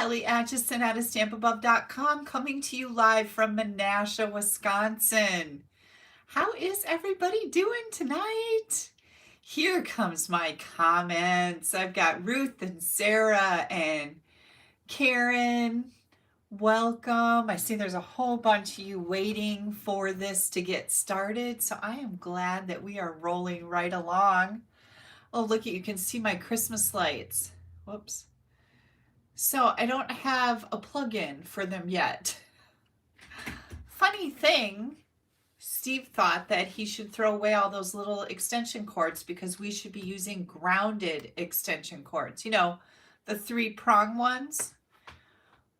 Ellie Acheson at AStampAbove.com, coming to you live from Menasha, Wisconsin. How is everybody doing tonight? Here comes my comments. I've got Ruth and Sarah and Karen. Welcome. I see there's a whole bunch of you waiting for this to get started, so I am glad that we are rolling right along. Oh, look at you can see my Christmas lights. Whoops. So I don't have a plug-in for them yet. Funny thing, Steve thought that he should throw away all those little extension cords because we should be using grounded extension cords. You know, the 3-prong ones.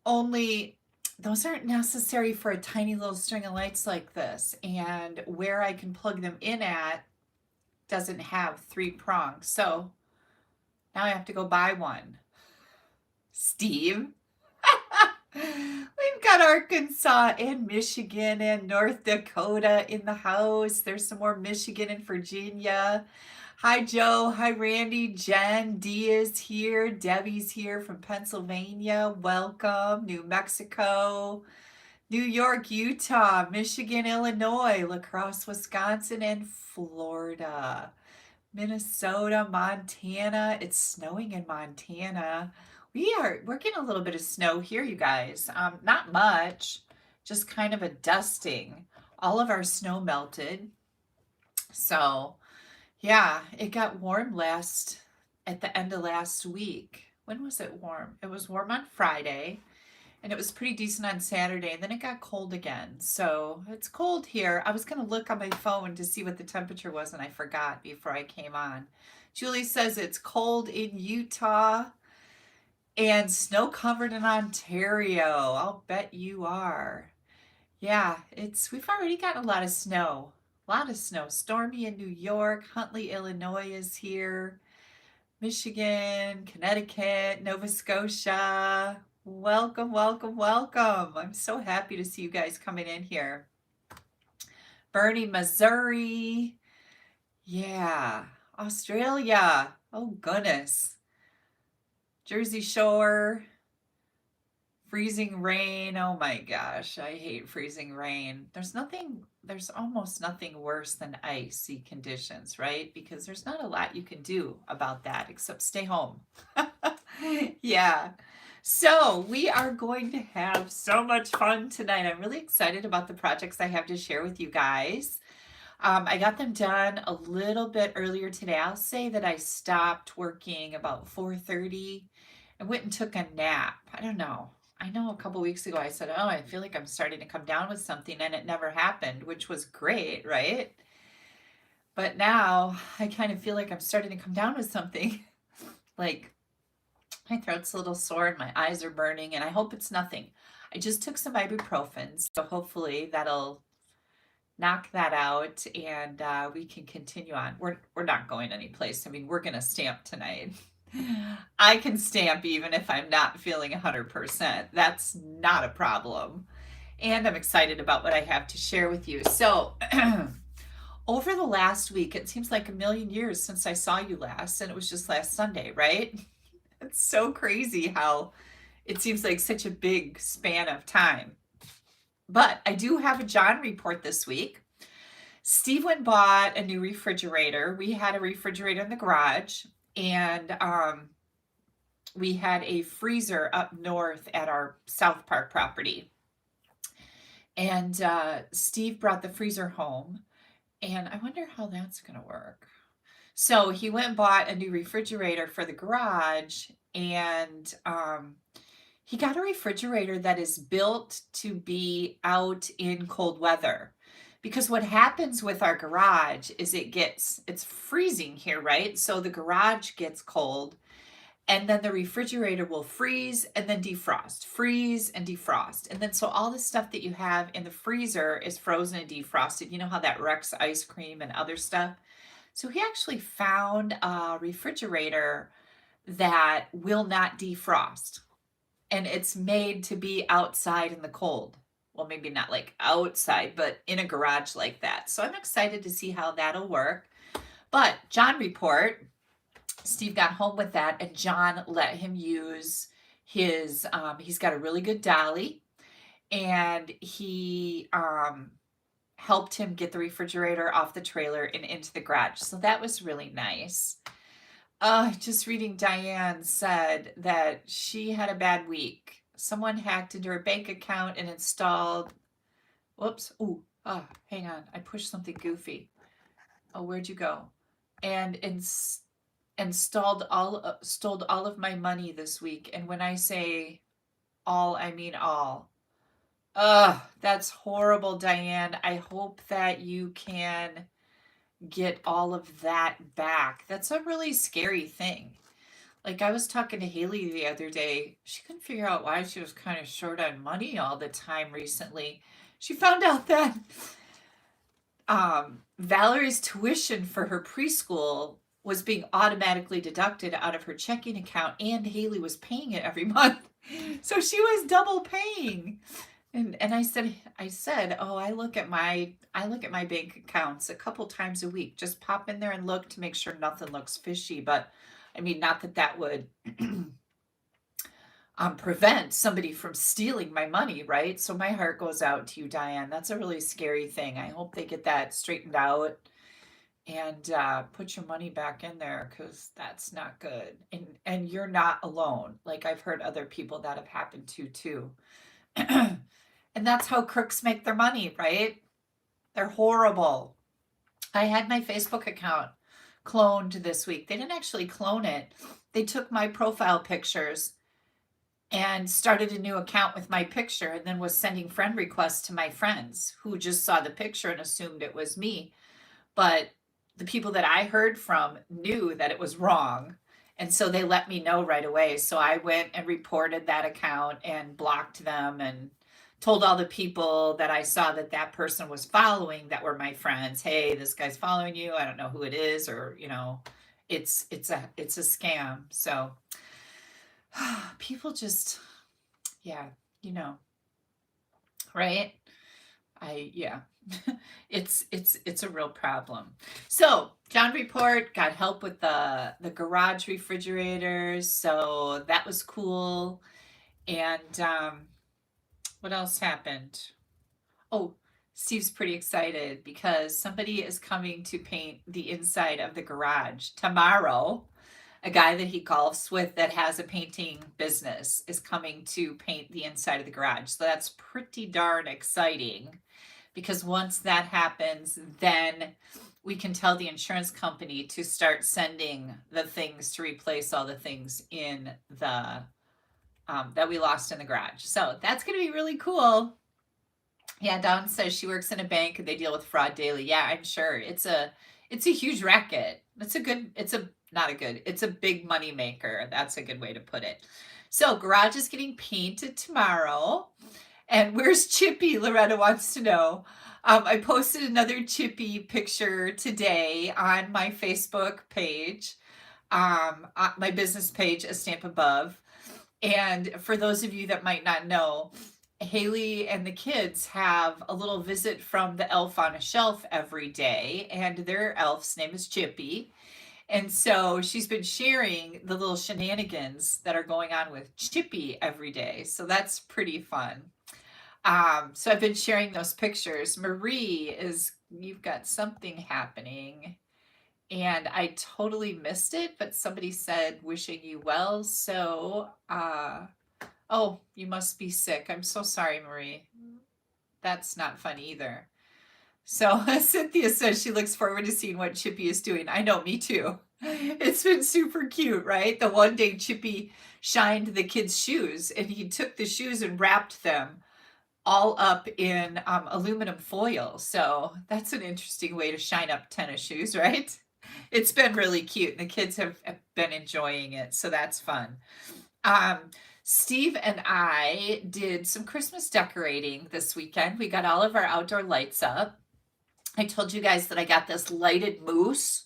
Only those aren't necessary for a tiny little string of lights like this. And where I can plug them in at doesn't have 3 prongs. So now I have to go buy one. Steve. We've got Arkansas and Michigan and North Dakota in the house. There's some more Michigan and Virginia. Hi, Joe. Hi, Randy. Jen. Dee is here. Debbie's here from Pennsylvania. Welcome. New Mexico, New York, Utah, Michigan, Illinois, La Crosse, Wisconsin, and Florida. Minnesota, Montana. It's snowing in Montana. We're getting a little bit of snow here, you guys. Not much, just kind of a dusting. All of our snow melted. So yeah, it got warm at the end of last week. When was it warm? It was warm on Friday, and it was pretty decent on Saturday, and then it got cold again. So it's cold here. I was going to look on my phone to see what the temperature was, and I forgot before I came on. Julie says it's cold in Utah and snow covered in Ontario. I'll bet you are. Yeah, we've already gotten a lot of snow. A lot of snow. Stormy in New York. Huntley, Illinois is here. Michigan, Connecticut, Nova Scotia. Welcome, welcome, welcome. I'm so happy to see you guys coming in here. Bernie, Missouri. Yeah. Australia. Oh, goodness. Jersey Shore. Freezing rain. Oh my gosh, I hate freezing rain. There's almost nothing worse than icy conditions, right? Because there's not a lot you can do about that except stay home. Yeah. So we are going to have so much fun tonight. I'm really excited about the projects I have to share with you guys. I got them done a little bit earlier today. I'll say that I stopped working about 4:30 and went and took a nap. I don't know. I know a couple weeks ago I said, oh, I feel like I'm starting to come down with something, and it never happened, which was great, right? But now I kind of feel like I'm starting to come down with something. Like my throat's a little sore and my eyes are burning, and I hope it's nothing. I just took some ibuprofen, so hopefully that'll knock that out, and we can continue on. We're not going anyplace. I mean, we're going to stamp tonight. I can stamp even if I'm not feeling 100%. That's not a problem. And I'm excited about what I have to share with you. So over the last week, it seems like a million years since I saw you last, and it was just last Sunday, right? It's so crazy how it seems like such a big span of time. But I do have a John report this week. Steve went and bought a new refrigerator. We had a refrigerator in the garage, and we had a freezer up north at our South Park property. And Steve brought the freezer home, and I wonder how that's going to work. So he went and bought a new refrigerator for the garage, and he got a refrigerator that is built to be out in cold weather. Because what happens with our garage is it's freezing here, right? So the garage gets cold, and then the refrigerator will freeze and then defrost, freeze and defrost. And then so all the stuff that you have in the freezer is frozen and defrosted. You know how that wrecks ice cream and other stuff? So he actually found a refrigerator that will not defrost. And it's made to be outside in the cold. Well, maybe not like outside, but in a garage like that. So I'm excited to see how that'll work. But John report, Steve got home with that, and John let him use he's got a really good dolly, and he helped him get the refrigerator off the trailer and into the garage. So that was really nice. Just reading, Diane said that she had a bad week. Someone hacked into her bank account and installed, whoops, hang on, I pushed something goofy. Oh, where'd you go? And stole all of my money this week. And when I say all, I mean all. That's horrible, Diane. I hope that you can get all of that back. That's a really scary thing. Like, I was talking to Haley the other day. She couldn't figure out why she was kind of short on money all the time recently. She found out that Valerie's tuition for her preschool was being automatically deducted out of her checking account, and Haley was paying it every month. So she was double paying. And I said, oh, I look at my bank accounts a couple times a week. Just pop in there and look to make sure nothing looks fishy. But I mean, not that that would prevent somebody from stealing my money, right? So my heart goes out to you, Diane. That's a really scary thing. I hope they get that straightened out and put your money back in there, because that's not good. And you're not alone. Like, I've heard other people that have happened to too. And that's how crooks make their money, right? They're horrible. I had my Facebook account cloned this week. They didn't actually clone it. They took my profile pictures and started a new account with my picture, and then was sending friend requests to my friends who just saw the picture and assumed it was me. But the people that I heard from knew that it was wrong. And so they let me know right away. So I went and reported that account and blocked them, and told all the people that I saw that that person was following that were my friends, hey, this guy's following you. I don't know who it is, or, it's a scam. So people just, yeah, right? It's a real problem. So John report got help with the garage refrigerators. So that was cool. And, what else happened? Oh, Steve's pretty excited because somebody is coming to paint the inside of the garage tomorrow. A guy that he golfs with that has a painting business is coming to paint the inside of the garage. So that's pretty darn exciting, because once that happens, then we can tell the insurance company to start sending the things to replace all the things in the that we lost in the garage. So that's going to be really cool. Yeah, Dawn says she works in a bank and they deal with fraud daily. Yeah, I'm sure. It's a huge racket. It's a big money maker. That's a good way to put it. So garage is getting painted tomorrow. And where's Chippy? Loretta wants to know. I posted another Chippy picture today on my Facebook page, my business page, AStampAbove. And for those of you that might not know, Haley and the kids have a little visit from the elf on a shelf every day, and their elf's name is Chippy. And so she's been sharing the little shenanigans that are going on with Chippy every day. So that's pretty fun. So I've been sharing those pictures. Marie, you've got something happening. And I totally missed it, but somebody said wishing you well. So, oh, you must be sick. I'm so sorry, Marie. That's not fun either. So Cynthia says she looks forward to seeing what Chippy is doing. I know, me too. It's been super cute, right? The one day Chippy shined the kids' shoes, and he took the shoes and wrapped them all up in aluminum foil. So that's an interesting way to shine up tennis shoes, right? It's been really cute, and the kids have been enjoying it, so that's fun. Steve and I did some Christmas decorating this weekend. We got all of our outdoor lights up. I told you guys that I got this lighted mousse,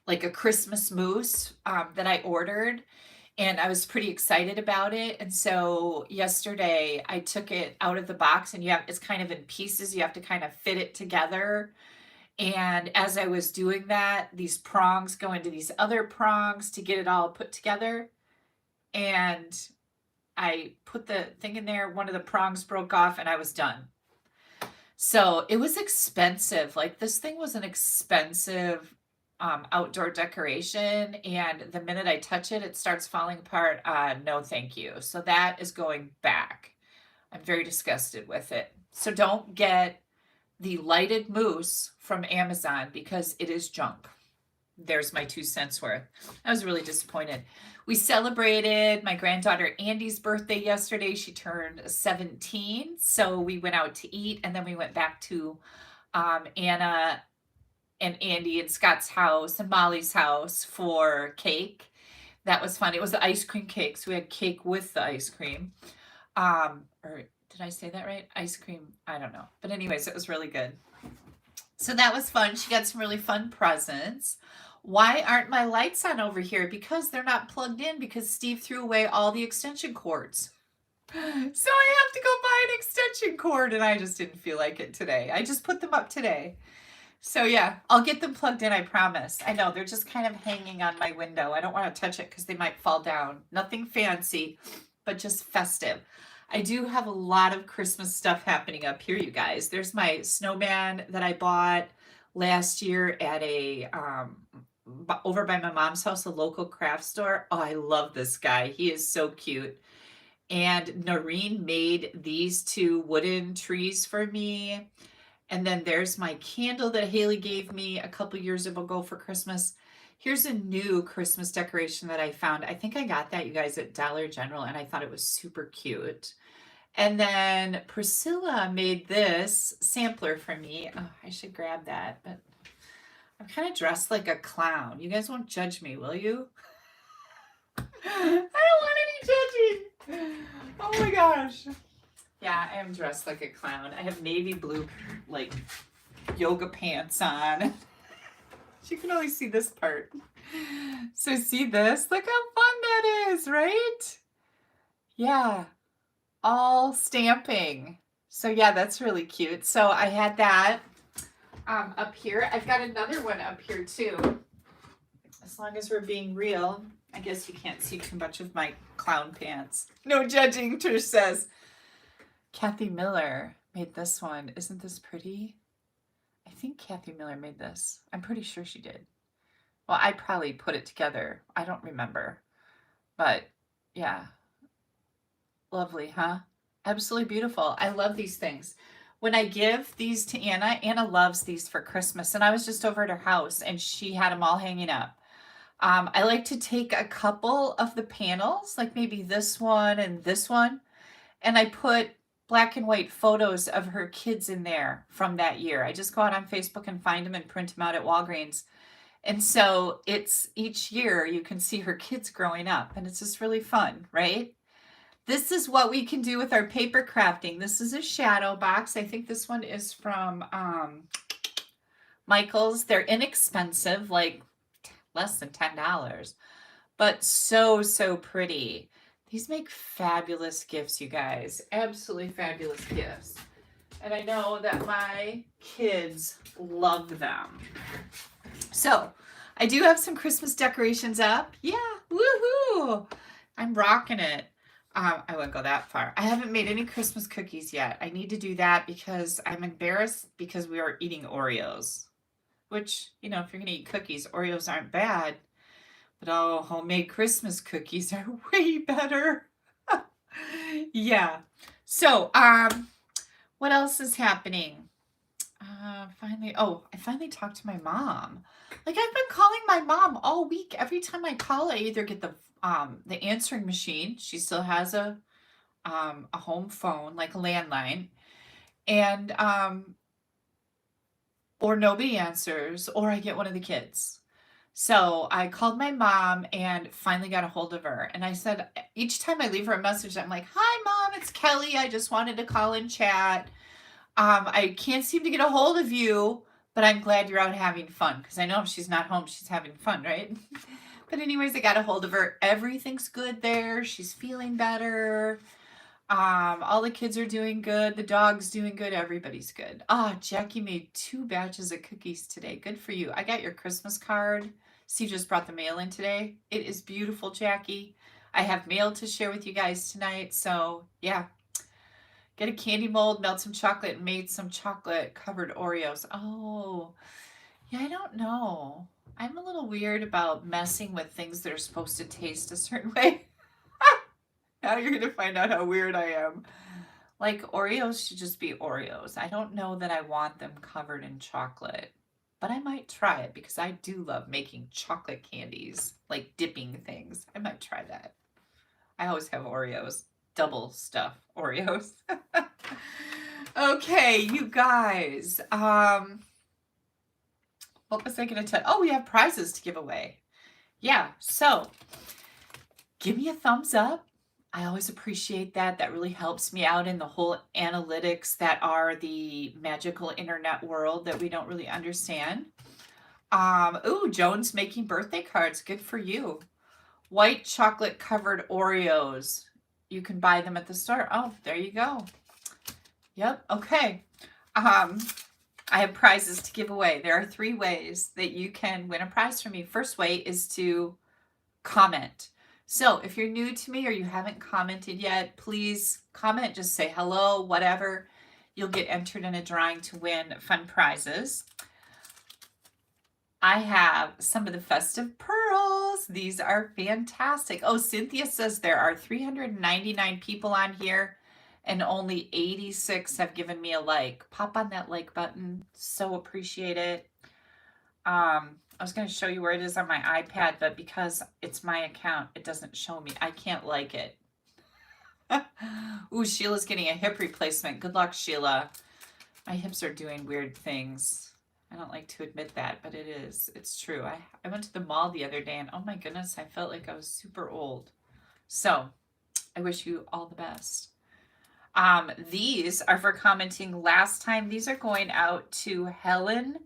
like a Christmas mousse, that I ordered, and I was pretty excited about it. And so yesterday I took it out of the box, and it's kind of in pieces. You have to kind of fit it together. And as I was doing that, these prongs go into these other prongs to get it all put together. And I put the thing in there, one of the prongs broke off, and I was done. So it was expensive. Like, this thing was an expensive outdoor decoration, and the minute I touch it, it starts falling apart. No, thank you. So that is going back. I'm very disgusted with it. So don't get the lighted mousse from Amazon because it is junk. There's my 2 cents worth. I was really disappointed. We celebrated my granddaughter Andy's birthday yesterday. She turned 17. So we went out to eat, and then we went back to Anna and Andy and Scott's house and Molly's house for cake. That was fun. It was the ice cream cake. So we had cake with the ice cream. Or did I say that right? Ice cream. I don't know. But anyways, it was really good. So that was fun. She got some really fun presents. Why aren't my lights on over here? Because they're not plugged in, because Steve threw away all the extension cords. So I have to go buy an extension cord, and I just didn't feel like it today. I just put them up today. So yeah, I'll get them plugged in, I promise. I know, they're just kind of hanging on my window. I don't want to touch it because they might fall down. Nothing fancy, but just festive. I do have a lot of Christmas stuff happening up here, you guys. There's my snowman that I bought last year at a over by my mom's house, a local craft store. Oh, I love this guy. He is so cute. And Noreen made these 2 wooden trees for me. And then there's my candle that Haley gave me a couple years ago for Christmas. Here's a new Christmas decoration that I found. I think I got that, you guys, at Dollar General, and I thought it was super cute. And then Priscilla made this sampler for me. Oh, I should grab that, but I'm kind of dressed like a clown. You guys won't judge me, will you? I don't want any judging. Oh my gosh. Yeah, I am dressed like a clown. I have navy blue, like, yoga pants on. You can only see this part. So see this? Look how fun that is, right? Yeah, all stamping. So yeah, that's really cute. So I had that up here. I've got another one up here too. As long as we're being real, I guess you can't see too much of my clown pants. No judging, Trish says. Kathy Miller made this one. Isn't this pretty? I think Kathy Miller made this. I'm pretty sure she did. Well, I probably put it together. I don't remember. But yeah. Lovely, huh? Absolutely beautiful. I love these things. When I give these to Anna, Anna loves these for Christmas. And I was just over at her house and she had them all hanging up. I like to take a couple of the panels, like maybe this one and this one, and I put black and white photos of her kids in there from that year. I just go out on Facebook and find them and print them out at Walgreens. And so it's each year you can see her kids growing up, and it's just really fun, right? This is what we can do with our paper crafting. This is a shadow box. I think this one is from Michael's. They're inexpensive, like less than $10, but so, so pretty. These make fabulous gifts, you guys. Absolutely fabulous gifts. And I know that my kids love them. So I do have some Christmas decorations up. Yeah, woohoo! I'm rocking it. I wouldn't go that far. I haven't made any Christmas cookies yet. I need to do that because I'm embarrassed because we are eating Oreos. Which, you know, if you're going to eat cookies, Oreos aren't bad. But oh, homemade Christmas cookies are way better. Yeah. So, what else is happening? I finally talked to my mom. Like, I've been calling my mom all week. Every time I call, I either get the answering machine. She still has a home phone, like a landline, and or nobody answers, or I get one of the kids. So I called my mom and finally got a hold of her. And I said, each time I leave her a message, I'm like, "Hi, Mom, it's Kelly. I just wanted to call and chat. I can't seem to get a hold of you, but I'm glad you're out having fun." Because I know if she's not home, she's having fun, right? But anyways, I got a hold of her. Everything's good there. She's feeling better. All the kids are doing good. The dog's doing good. Everybody's good. Jackie made 2 batches of cookies today. Good for you. I got your Christmas card. Steve just brought the mail in today. It is beautiful, Jackie. I have mail to share with you guys tonight. So yeah, get a candy mold, melt some chocolate, and made some chocolate covered Oreos. Oh, yeah, I don't know. I'm a little weird about messing with things that are supposed to taste a certain way. Now you're going to find out how weird I am. Like, Oreos should just be Oreos. I don't know that I want them covered in chocolate, but I might try it because I do love making chocolate candies, like dipping things. I might try that. I always have Oreos, double stuff Oreos. Okay, you guys. What was I going to tell? Oh, we have prizes to give away. Yeah, so give me a thumbs up. I always appreciate that. That really helps me out in the whole analytics that are the magical internet world that we don't really understand. Ooh, Joan's making birthday cards. Good for you. White chocolate covered Oreos. You can buy them at the store. Oh, there you go. Yep. Okay. I have prizes to give away. There are 3 ways that you can win a prize from me. First way is to comment. So if you're new to me or you haven't commented yet, please comment. Just say hello, whatever. You'll get entered in a drawing to win fun prizes. I have some of the festive pearls. These are fantastic. Oh, Cynthia says there are 399 people on here and only 86 have given me a like. Pop on that like button. So appreciate it. I was going to show you where it is on my iPad, but because it's my account, it doesn't show me. I can't like it. Ooh, Sheila's getting a hip replacement. Good luck, Sheila. My hips are doing weird things. I don't like to admit that, but it is. It's true. I went to the mall the other day, and oh my goodness, I felt like I was super old. So I wish you all the best. These are for commenting last time. These are going out to Helen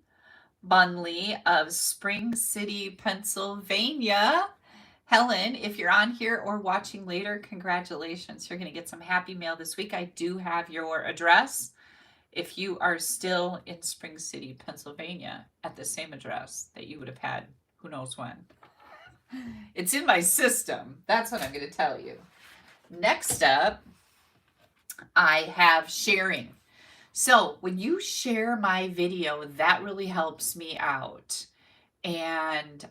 Bunley of Spring City, Pennsylvania. Helen, if you're on here or watching later, congratulations. You're going to get some happy mail this week. I do have your address. If you are still in Spring City, Pennsylvania, at the same address that you would have had who knows when. It's in my system. That's what I'm going to tell you. Next up, I have sharing. So when you share my video, that really helps me out. And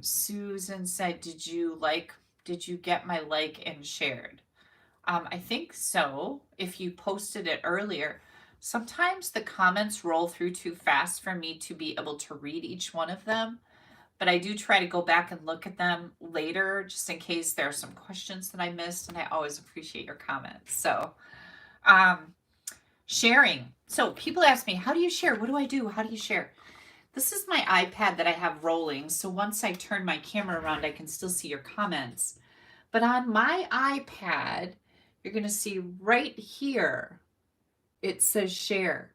Susan said, did you get my like and shared? I think so. If you posted it earlier, sometimes the comments roll through too fast for me to be able to read each one of them. But I do try to go back and look at them later, just in case there are some questions that I missed. And I always appreciate your comments. So, sharing. So people ask me, how do you share? What do I do? How do you share? This is my iPad that I have rolling. So once I turn my camera around, I can still see your comments. But on my iPad, you're going to see right here, it says share.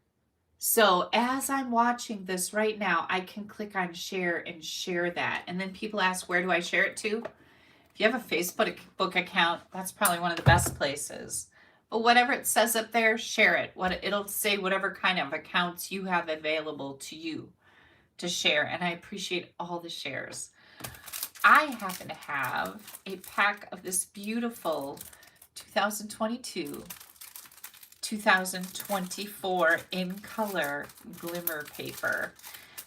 So as I'm watching this right now, I can click on share and share that. And then people ask, where do I share it to? If you have a Facebook account, that's probably one of the best places. But whatever it says up there, share it. It'll say whatever kind of accounts you have available to you to share. And I appreciate all the shares. I happen to have a pack of this beautiful 2022-2024 in color glimmer paper.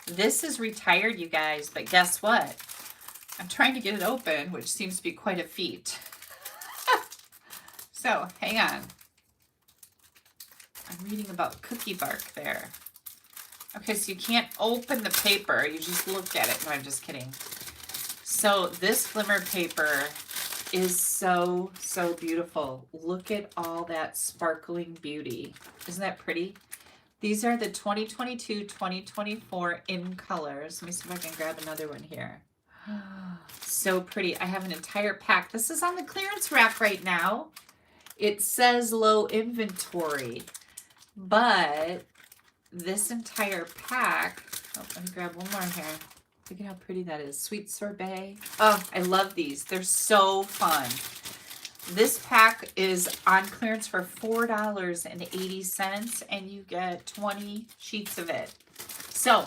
This is retired, you guys, but guess what? I'm trying to get it open, which seems to be quite a feat. So, hang on. I'm reading about cookie bark there. Okay, so you can't open the paper. You just look at it. No, I'm just kidding. So, this glimmer paper is so, so beautiful. Look at all that sparkling beauty. Isn't that pretty? These are the 2022-2024 in colors. Let me see if I can grab another one here. So pretty. I have an entire pack. This is on the clearance rack right now. It says low inventory, but this entire pack, oh, let me grab one more here. Look at how pretty that is. Sweet sorbet. Oh, I love these. They're so fun. This pack is on clearance for $4.80, and you get 20 sheets of it. So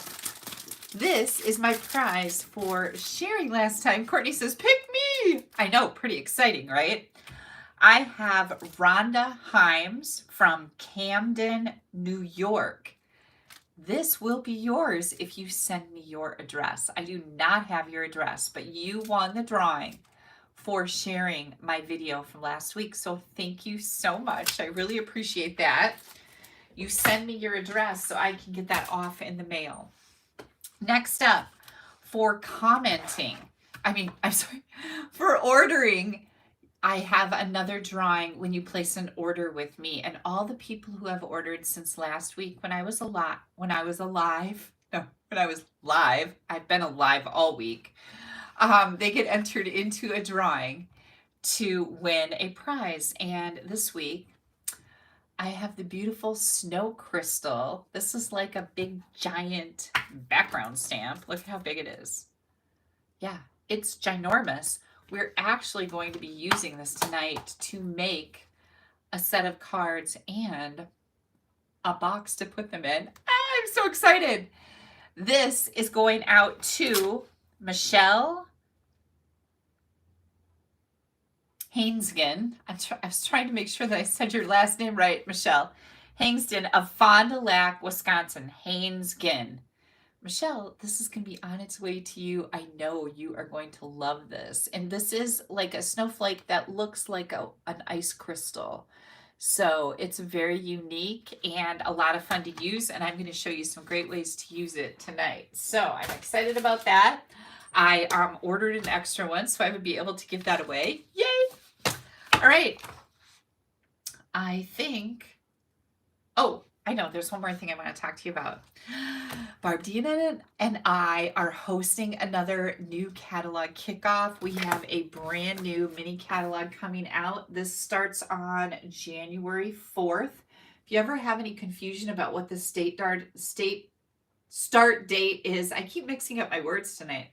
this is my prize for sharing last time. Courtney says, pick me. Yay! I know, pretty exciting, right? I have Rhonda Himes from Camden, New York. This will be yours if you send me your address. I do not have your address, but you won the drawing for sharing my video from last week. So thank you so much. I really appreciate that. You send me your address so I can get that off in the mail. Next up, for commenting, for ordering, I have another drawing when you place an order with me, and all the people who have ordered since last week when I was live, I've been alive all week, they get entered into a drawing to win a prize. And this week I have the beautiful snow crystal. This is like a big giant background stamp. Look how big it is. Yeah, it's ginormous. We're actually going to be using this tonight to make a set of cards and a box to put them in. I'm so excited. This is going out to Michelle Hainsgen. I was trying to make sure that I said your last name right, Michelle. Hainsgen of Fond du Lac, Wisconsin. Hainsgen. Michelle, this is going to be on its way to you. I know you are going to love this. And this is like a snowflake that looks like an ice crystal. So it's very unique and a lot of fun to use. And I'm going to show you some great ways to use it tonight. So I'm excited about that. I ordered an extra one so I would be able to give that away. Yay! All right. I think, I know there's one more thing I want to talk to you about. Barb Dean and I are hosting another new catalog kickoff. We have a brand new mini catalog coming out. This starts on January 4th. If you ever have any confusion about what the start date is, I keep mixing up my words tonight.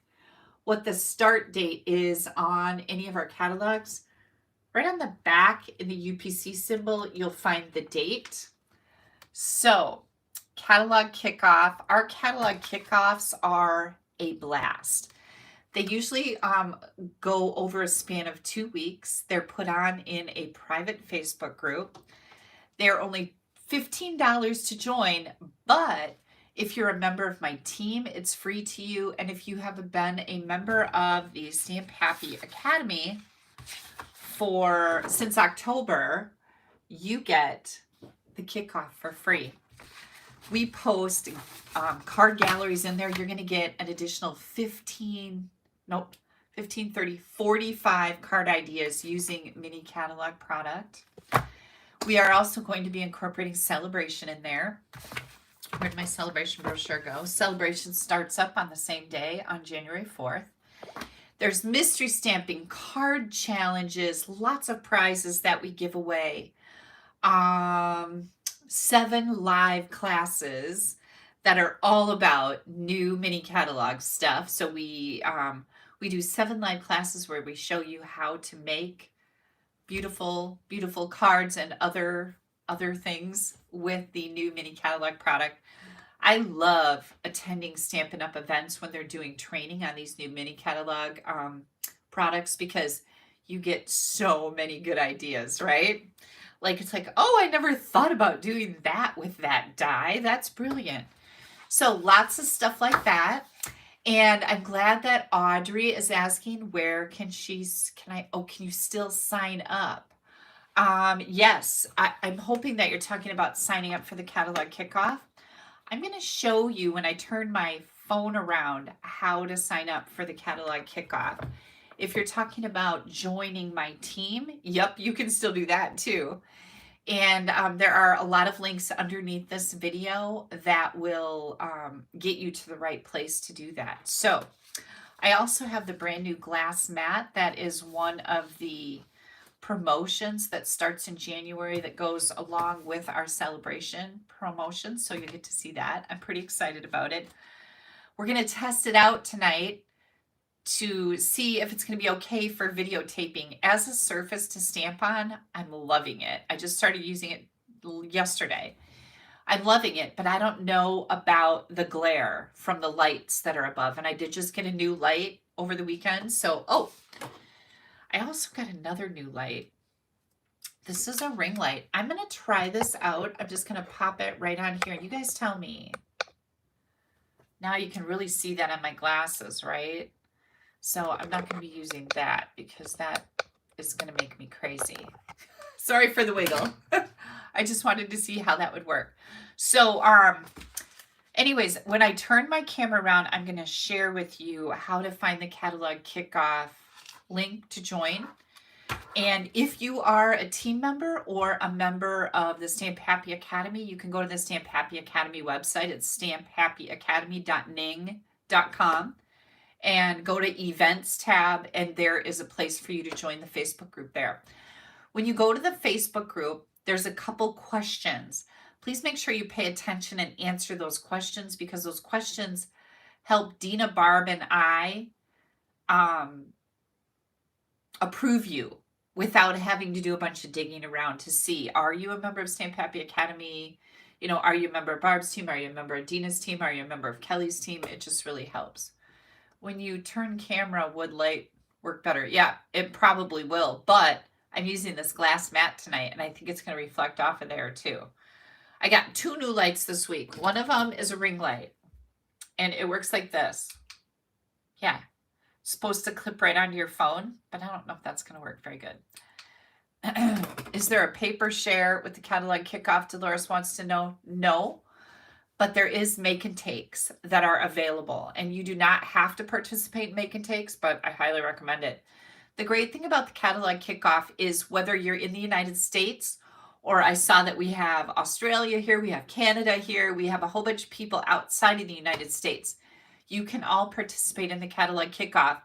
What the start date is on any of our catalogs, right on the back in the UPC symbol, you'll find the date. So, catalog kickoff. Our catalog kickoffs are a blast. They usually go over a span of 2 weeks. They're put on in a private Facebook group. They're only $15 to join, but if you're a member of my team, it's free to you. And if you have been a member of the Stamp Happy Academy since October, you get the kickoff for free. We post card galleries in there. You're going to get an additional 45 card ideas using mini catalog product. We are also going to be incorporating celebration in there. Where'd my celebration brochure go? Celebration starts up on the same day on January 4th. There's mystery stamping, card challenges, lots of prizes that we give away. 7 live classes that are all about new mini catalog stuff. So we do 7 live classes where we show you how to make beautiful, beautiful cards and other things with the new mini catalog product. I love attending Stampin' Up! Events when they're doing training on these new mini catalog products, because you get so many good ideas, right? Like, it's like, oh, I never thought about doing that with that die. That's brilliant. So lots of stuff like that. And I'm glad that Audrey is asking, where can you still sign up? Yes, I'm hoping that you're talking about signing up for the catalog kickoff. I'm going to show you when I turn my phone around how to sign up for the catalog kickoff. If you're talking about joining my team, yep, you can still do that too. And there are a lot of links underneath this video that will get you to the right place to do that. So I also have the brand new glass mat. That is one of the promotions that starts in January that goes along with our celebration promotion. So you get to see that. I'm pretty excited about it. We're going to test it out tonight to see if it's going to be okay for videotaping. As a surface to stamp on, I'm loving it. I just started using it yesterday. I'm loving it, but I don't know about the glare from the lights that are above. And I did just get a new light over the weekend. So, I also got another new light. This is a ring light. I'm going to try this out. I'm just going to pop it right on here. And you guys tell me. Now you can really see that on my glasses, right? So I'm not going to be using that because that is going to make me crazy. Sorry for the wiggle. I just wanted to see how that would work. So, anyways, when I turn my camera around, I'm going to share with you how to find the catalog kickoff link to join. And if you are a team member or a member of the Stamp Happy Academy, you can go to the Stamp Happy Academy website. It's stamphappyacademy.ning.com and go to events tab, and there is a place for you to join the Facebook group there. When you go to the Facebook group, there's a couple questions. Please make sure you pay attention and answer those questions because those questions help Dina, Barb, and I approve you without having to do a bunch of digging around to see, are you a member of Stamp Happy Academy? You know, are you a member of Barb's team? Are you a member of Dina's team? Are you a member of Kelly's team? It just really helps. When you turn camera, would light work better? Yeah, it probably will, but I'm using this glass mat tonight, and I think it's going to reflect off of there too. I got 2 new lights this week. One of them is a ring light, and it works like this. Yeah, it's supposed to clip right onto your phone, but I don't know if that's going to work very good. Is there a paper share with the catalog kickoff? Dolores wants to know. No, but there is make and takes that are available, and you do not have to participate in make and takes, but I highly recommend it. The great thing about the catalog kickoff is whether you're in the United States, or I saw that we have Australia here, we have Canada here, we have a whole bunch of people outside of the United States. You can all participate in the catalog kickoff.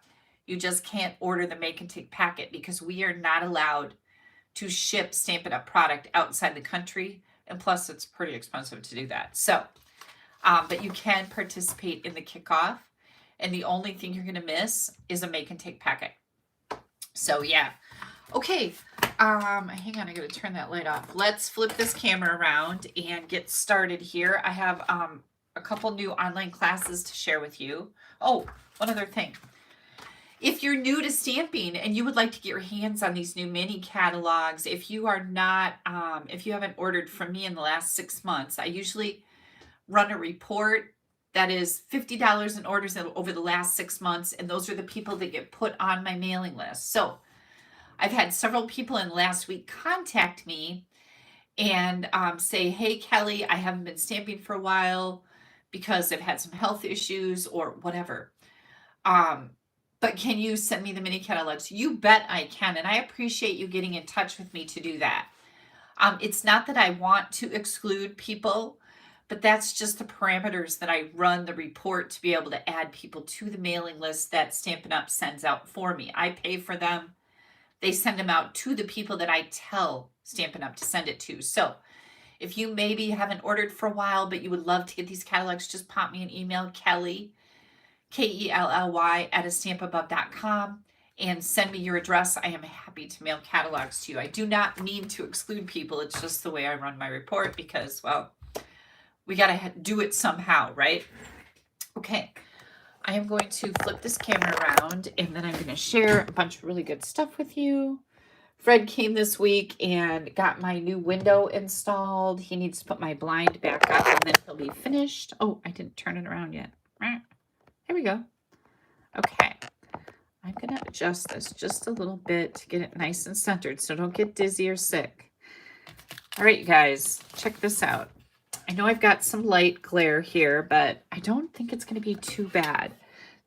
You just can't order the make and take packet because we are not allowed to ship Stampin' Up! Product outside the country. And plus it's pretty expensive to do that. So, but you can participate in the kickoff. And the only thing you're gonna miss is a make and take packet. So yeah. Okay, hang on, I gotta turn that light off. Let's flip this camera around and get started here. I have a couple new online classes to share with you. Oh, one other thing. If you're new to stamping and you would like to get your hands on these new mini catalogs, if you are not, if you haven't ordered from me in the last 6 months, I usually run a report that is $50 in orders over the last 6 months, and those are the people that get put on my mailing list. So I've had several people in the last week contact me and say, hey, Kelly, I haven't been stamping for a while because I've had some health issues or whatever. But can you send me the mini catalogs? You bet I can, and I appreciate you getting in touch with me to do that. It's not that I want to exclude people, but that's just the parameters that I run the report to be able to add people to the mailing list that Stampin' Up! Sends out for me. I pay for them. They send them out to the people that I tell Stampin' Up! To send it to. So if you maybe haven't ordered for a while, but you would love to get these catalogs, just pop me an email, Kelly, Kelly, at AStampAbove.com, and send me your address. I am happy to mail catalogs to you. I do not mean to exclude people. It's just the way I run my report because, well, we got to do it somehow, right? Okay. I am going to flip this camera around, and then I'm going to share a bunch of really good stuff with you. Fred came this week and got my new window installed. He needs to put my blind back up, and then he'll be finished. Oh, I didn't turn it around yet. There we go. Okay. I'm going to adjust this just a little bit to get it nice and centered so don't get dizzy or sick. All right, you guys, check this out. I know I've got some light glare here, but I don't think it's going to be too bad.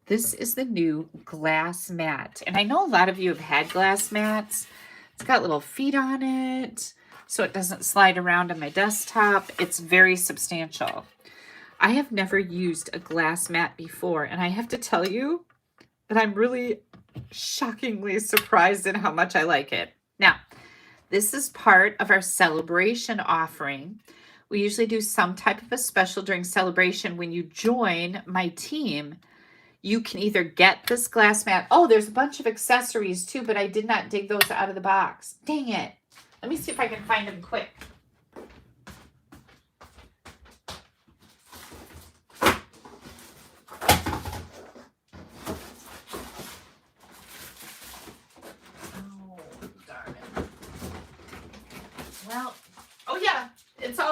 This is the new glass mat. And I know a lot of you have had glass mats. It's got little feet on it, so it doesn't slide around on my desktop. It's very substantial. I have never used a glass mat before, and I have to tell you that I'm really shockingly surprised at how much I like it. Now, this is part of our celebration offering. We usually do some type of a special during celebration. When you join my team, you can either get this glass mat. Oh, there's a bunch of accessories too, but I did not dig those out of the box. Dang it. Let me see if I can find them quick.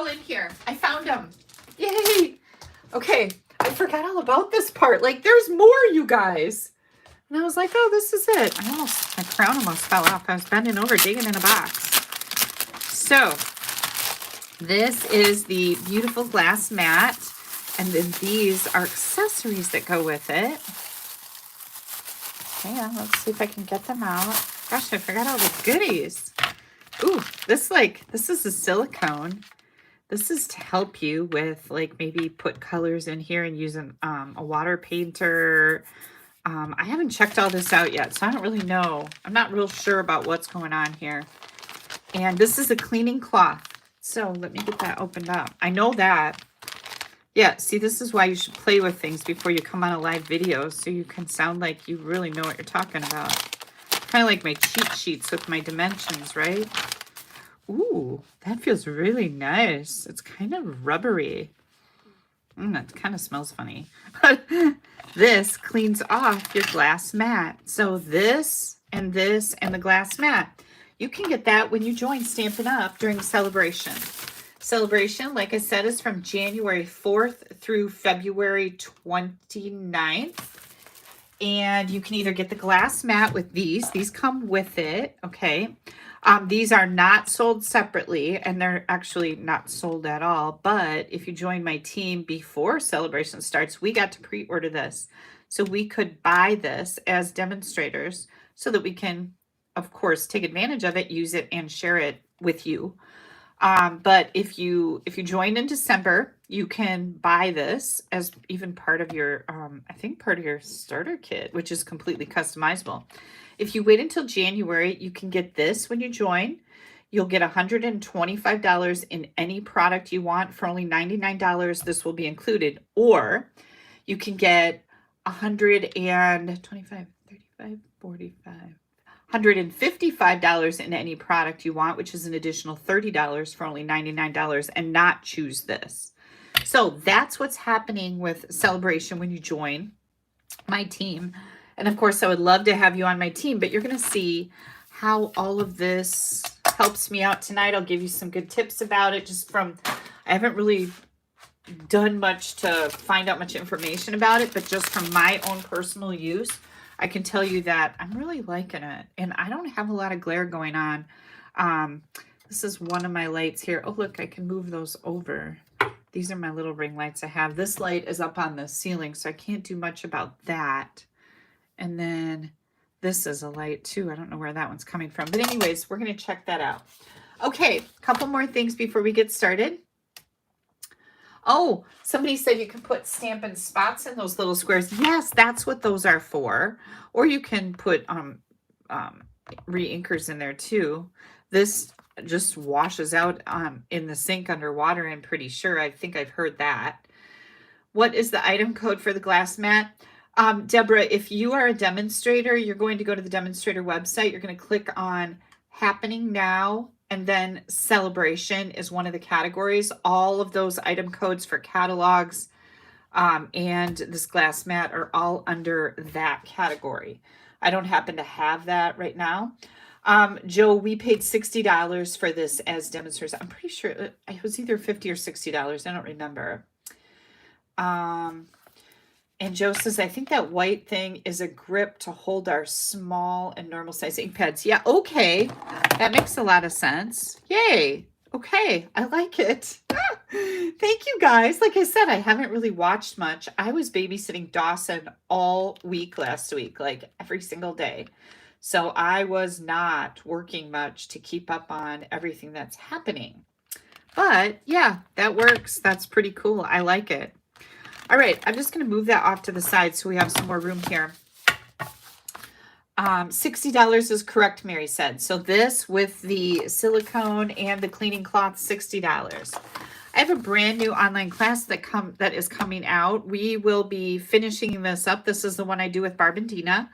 all in here. I found them. Yay. Okay. I forgot all about this part. Like, there's more, you guys. And I was like, oh, this is it. My crown almost fell off. I was bending over digging in a box. So this is the beautiful glass mat. And then these are accessories that go with it. Yeah, let's see if I can get them out. Gosh, I forgot all the goodies. Ooh, this is a silicone. This is to help you with, like, maybe put colors in here and use a water painter. I haven't checked all this out yet, so I don't really know. I'm not real sure about what's going on here. And this is a cleaning cloth. So let me get that opened up. I know that. Yeah, see, this is why you should play with things before you come on a live video, so you can sound like you really know what you're talking about. Kind of like my cheat sheets with my dimensions, right? Ooh, that feels really nice. It's kind of rubbery. It kind of smells funny. But this cleans off your glass mat. So this and the glass mat. You can get that when you join Stampin' Up! During Celebration. Celebration, like I said, is from January 4th through February 29th. And you can either get the glass mat with these. These come with it, okay? These are not sold separately, and they're actually not sold at all. But if you join my team before Celebration starts, we got to pre-order this. So we could buy this as demonstrators so that we can, of course, take advantage of it, use it, and share it with you. But if you join in December, you can buy this as even part of your, I think part of your starter kit, which is completely customizable. If you wait until January, you can get this when you join. You'll get $125 in any product you want for only $99. This will be included. Or you can get $155 in any product you want, which is an additional $30 for only $99, and not choose this. So that's what's happening with Celebration when you join my team. And of course, I would love to have you on my team, but you're going to see how all of this helps me out tonight. I'll give you some good tips about it I haven't really done much to find out much information about it, but just from my own personal use, I can tell you that I'm really liking it. And I don't have a lot of glare going on. This is one of my lights here. Oh, look, I can move those over. These are my little ring lights I have. This light is up on the ceiling, so I can't do much about that. And then this is a light too. I don't know where that one's coming from. But anyways, we're going to check that out. Okay, a couple more things before we get started. Oh, somebody said you can put Stampin' Spots in those little squares. Yes, that's what those are for. Or you can put re-inkers in there too. This just washes out in the sink underwater, I'm pretty sure. I think I've heard that. What is the item code for the glass mat? Deborah, if you are a demonstrator, you're going to go to the demonstrator website. You're going to click on Happening Now, and then Celebration is one of the categories. All of those item codes for catalogs and this glass mat are all under that category. I don't happen to have that right now. Joe, we paid $60 for this as demonstrators. I'm pretty sure it was either $50 or $60. I don't remember. And Joe says, I think that white thing is a grip to hold our small and normal size ink pads. Yeah, okay. That makes a lot of sense. Yay. Okay, I like it. Thank you guys. Like I said, I haven't really watched much. I was babysitting Dawson all week last week, like every single day. So I was not working much to keep up on everything that's happening. But yeah, that works. That's pretty cool. I like it. All right, I'm just going to move that off to the side so we have some more room here. $60 is correct, Mary said. So this with the silicone and the cleaning cloth, $60. I have a brand new online class that is coming out. We will be finishing this up. This is the one I do with Barb and Dina.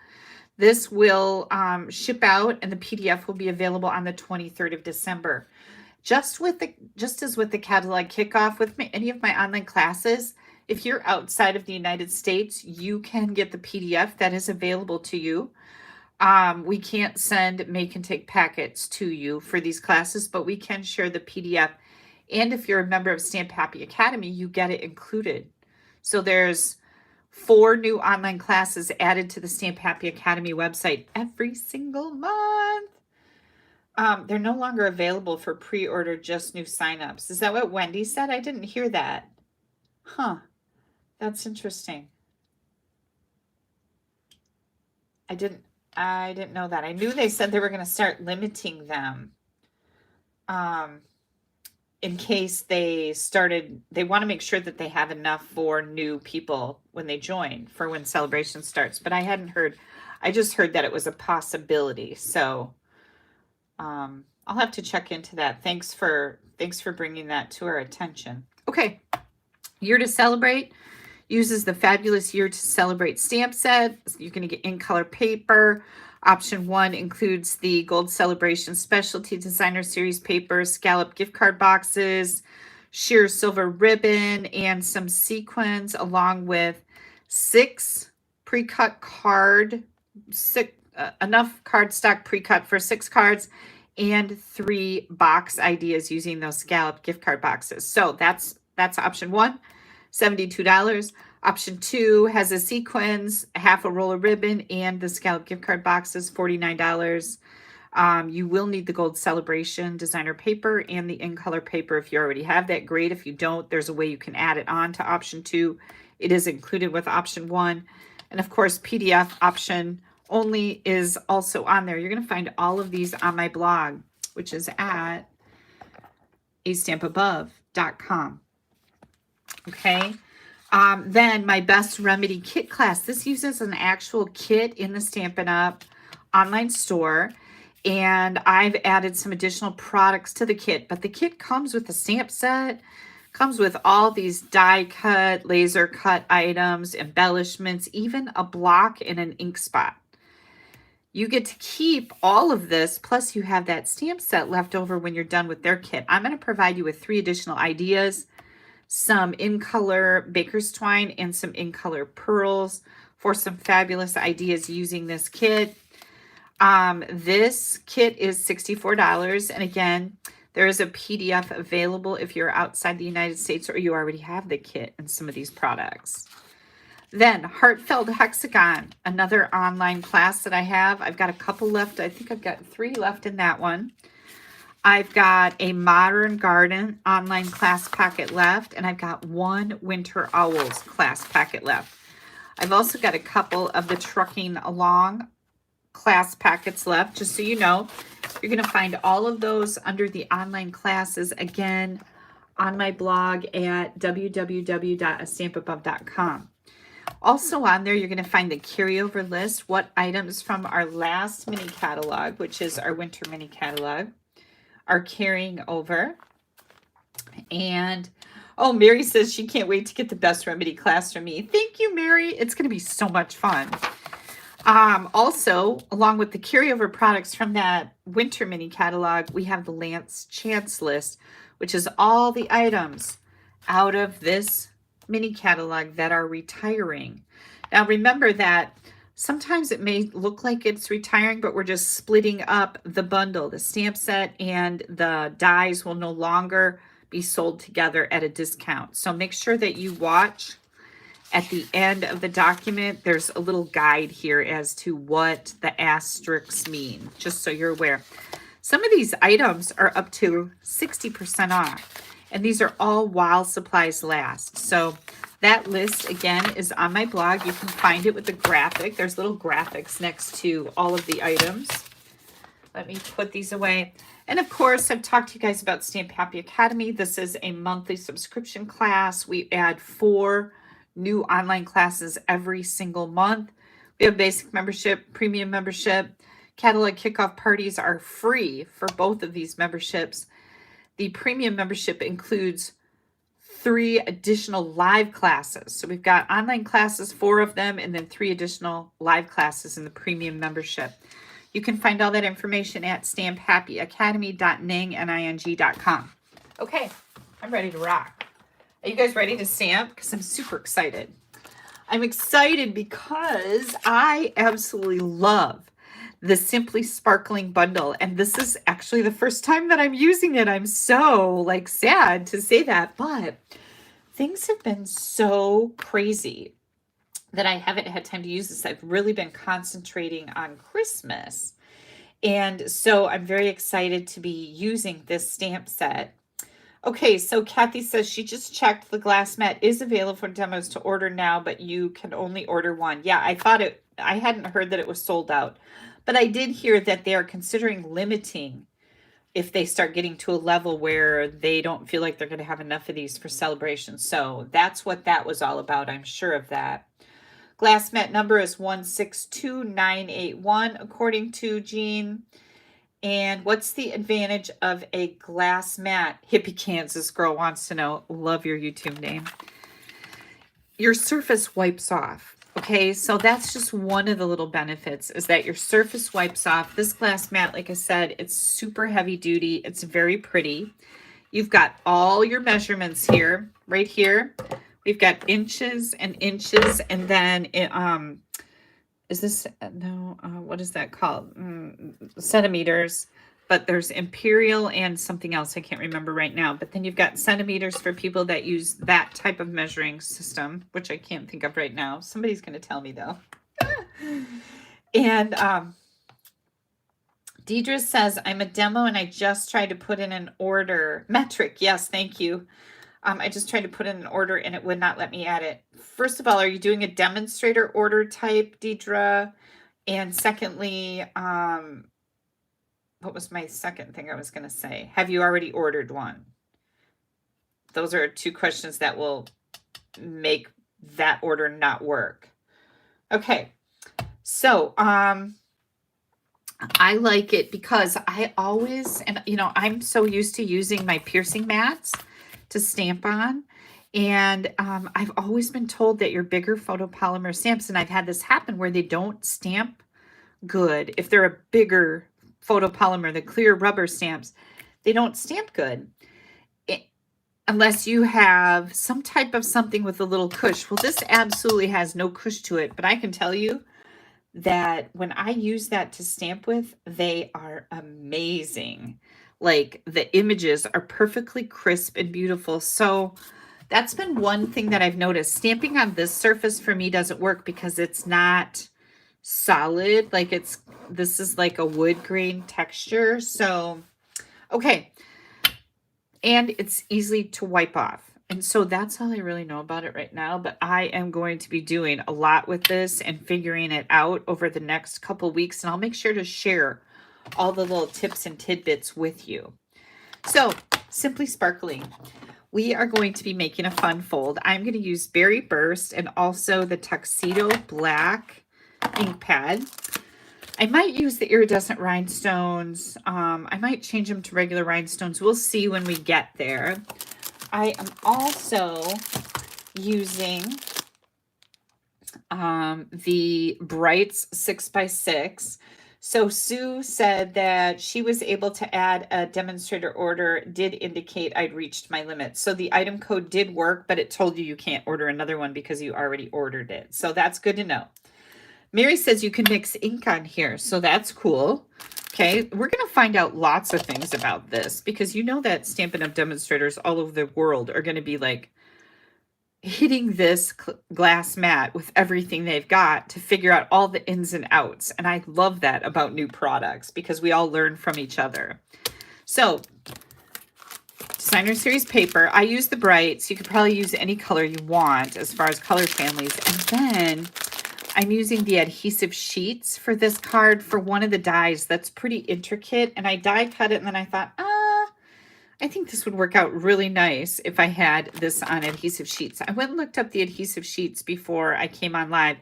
This will ship out, and the PDF will be available on the 23rd of December. Just as with the catalog kickoff, with any of my online classes, if you're outside of the United States, you can get the PDF that is available to you. We can't send make and take packets to you for these classes, but we can share the PDF And if you're a member of Stamp Happy Academy, you get it included. So there's 4 new online classes added to the Stamp Happy Academy website every single month. They're no longer available for pre-order, just new signups. Is that what Wendy said? I didn't hear that. Huh. That's interesting. I didn't know that. I knew they said they were going to start limiting them. In case they want to make sure that they have enough for new people when they join for when celebration starts. But I hadn't heard, I just heard that it was a possibility. So I'll have to check into that. Thanks for bringing that to our attention. Okay, Year to Celebrate uses the fabulous Year to Celebrate stamp set. You're going to get in color paper. Option 1 includes the Gold Celebration Specialty Designer Series paper, scallop gift card boxes, sheer silver ribbon, and some sequins, along with 6 pre-cut card, enough cardstock pre-cut for 6 cards, and 3 box ideas using those scallop gift card boxes. So that's option 1, $72. Option 2 has a sequins, half a roll of ribbon, and the scallop gift card boxes, $49. You will need the Gold Celebration designer paper and the in-color paper if you already have that. Great. If you don't, there's a way you can add it on to option 2. It is included with option 1. And of course, PDF option only is also on there. You're going to find all of these on my blog, which is at AStampAbove.com. Okay. Then my Best Remedy Kit class. This uses an actual kit in the Stampin' Up! Online store. And I've added some additional products to the kit. But the kit comes with a stamp set. Comes with all these die cut, laser cut items, embellishments, even a block and an ink spot. You get to keep all of this, plus you have that stamp set left over when you're done with their kit. I'm going to provide you with 3 additional ideas. Some in-color baker's twine and some in-color pearls for some fabulous ideas using this kit. This kit is $64. And again, there is a PDF available if you're outside the United States or you already have the kit in some of these products. Then Heartfelt Hexagon, another online class that I have. I've got a couple left. I think I've got 3 left in that one. I've got a Modern Garden online class packet left, and I've got 1 Winter Owls class packet left. I've also got a couple of the Trucking Along class packets left. Just so you know, you're going to find all of those under the online classes, again, on my blog at www.AStampAbove.com. Also on there, you're going to find the carryover list, what items from our last mini catalog, which is our winter mini catalog, are carrying over. And oh, Mary says she can't wait to get the Best Remedy class from me. Thank you, Mary. It's going to be so much fun. Also, along with the carryover products from that winter mini catalog, we have the Lance Chance list, which is all the items out of this mini catalog that are retiring. Now remember that sometimes it may look like it's retiring, but we're just splitting up the bundle. The stamp set and the dies will no longer be sold together at a discount. So make sure that you watch at the end of the document. There's a little guide here as to what the asterisks mean, just so you're aware. Some of these items are up to 60% off, and these are all while supplies last. So that list, again, is on my blog. You can find it with the graphic. There's little graphics next to all of the items. Let me put these away. And of course, I've talked to you guys about Stamp Happy Academy. This is a monthly subscription class. We add 4 new online classes every single month. We have basic membership, premium membership. Catalog kickoff parties are free for both of these memberships. The premium membership includes 3 additional live classes. So we've got online classes, 4 of them, and then 3 additional live classes in the premium membership. You can find all that information at stamphappyacademy.ning.com. Okay, I'm ready to rock. Are you guys ready to stamp? Because I'm super excited. I'm excited because I absolutely love the Simply Sparkling bundle. And this is actually the first time that I'm using it. I'm so like sad to say that, but things have been so crazy that I haven't had time to use this. I've really been concentrating on Christmas. And so I'm very excited to be using this stamp set. Okay, so Kathy says she just checked. The glass mat is available for demos to order now, but you can only order one. Yeah, I hadn't heard that it was sold out, but I did hear that they are considering limiting if they start getting to a level where they don't feel like they're going to have enough of these for celebration. So that's what that was all about. I'm sure of that. Glass mat number is 162981, according to Jean. And what's the advantage of a glass mat? Hippie Kansas girl wants to know. Love your YouTube name. Your surface wipes off. Okay, so that's just one of the little benefits, is that your surface wipes off. This glass mat, like I said, it's super heavy duty. It's very pretty. You've got all your measurements here, right here. We've got inches and inches, and then it, is this, no, what is that called? Centimeters, but there's imperial and something else I can't remember right now. But then you've got centimeters for people that use that type of measuring system, which I can't think of right now. Somebody's going to tell me though. And Deidre says, I'm a demo and I just tried to put in an order. Metric, yes, thank you. I just tried to put in an order and it would not let me add it. First of all, are you doing a demonstrator order type, Deidre? And secondly, what was my second thing I was going to say? Have you already ordered one? Those are two questions that will make that order not work. Okay. So, I like it because I always, and you know, I'm so used to using my piercing mats to stamp on. And I've always been told that your bigger photopolymer stamps, and I've had this happen where they don't stamp good. If they're a bigger photopolymer, the clear rubber stamps, they don't stamp good unless you have some type of something with a little cush. Well, this absolutely has no cush to it, but I can tell you that when I use that to stamp with, they are amazing. Like the images are perfectly crisp and beautiful. So that's been one thing that I've noticed. Stamping on this surface for me doesn't work because it's not solid. Like this is like a wood grain texture. So, okay. And it's easy to wipe off. And so that's all I really know about it right now. But I am going to be doing a lot with this and figuring it out over the next couple weeks. And I'll make sure to share all the little tips and tidbits with you. So, Simply Sparkling. We are going to be making a fun fold. I'm going to use Berry Burst and also the Tuxedo Black ink pad. I might use the iridescent rhinestones. I might change them to regular rhinestones. We'll see when we get there. I am also using the Brights 6x6. So Sue said that she was able to add a demonstrator order, did indicate I'd reached my limit. So the item code did work, but it told you can't order another one because you already ordered it. So that's good to know. Mary says you can mix ink on here. So that's cool. Okay, we're going to find out lots of things about this because you know that Stampin' Up! Demonstrators all over the world are going to be like hitting this glass mat with everything they've got to figure out all the ins and outs. And I love that about new products because we all learn from each other. So, Designer Series paper. I use the Brights. You could probably use any color you want as far as color families. And then I'm using the adhesive sheets for this card for one of the dies that's pretty intricate. And I die cut it and then I thought, I think this would work out really nice if I had this on adhesive sheets. I went and looked up the adhesive sheets before I came on live.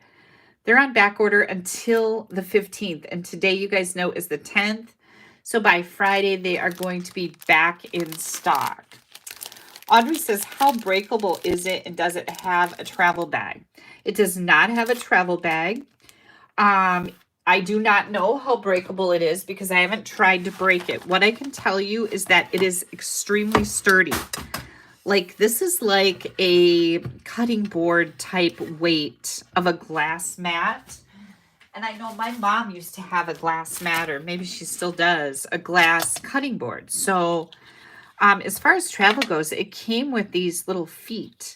They're on back order until the 15th. And today, you guys know, is the 10th. So by Friday, they are going to be back in stock. Audrey says, how breakable is it and does it have a travel bag? It does not have a travel bag. I do not know how breakable it is because I haven't tried to break it. What I can tell you is that it is extremely sturdy. Like this is like a cutting board type weight of a glass mat. And I know my mom used to have a glass mat, or maybe she still does, a glass cutting board. So as far as travel goes, it came with these little feet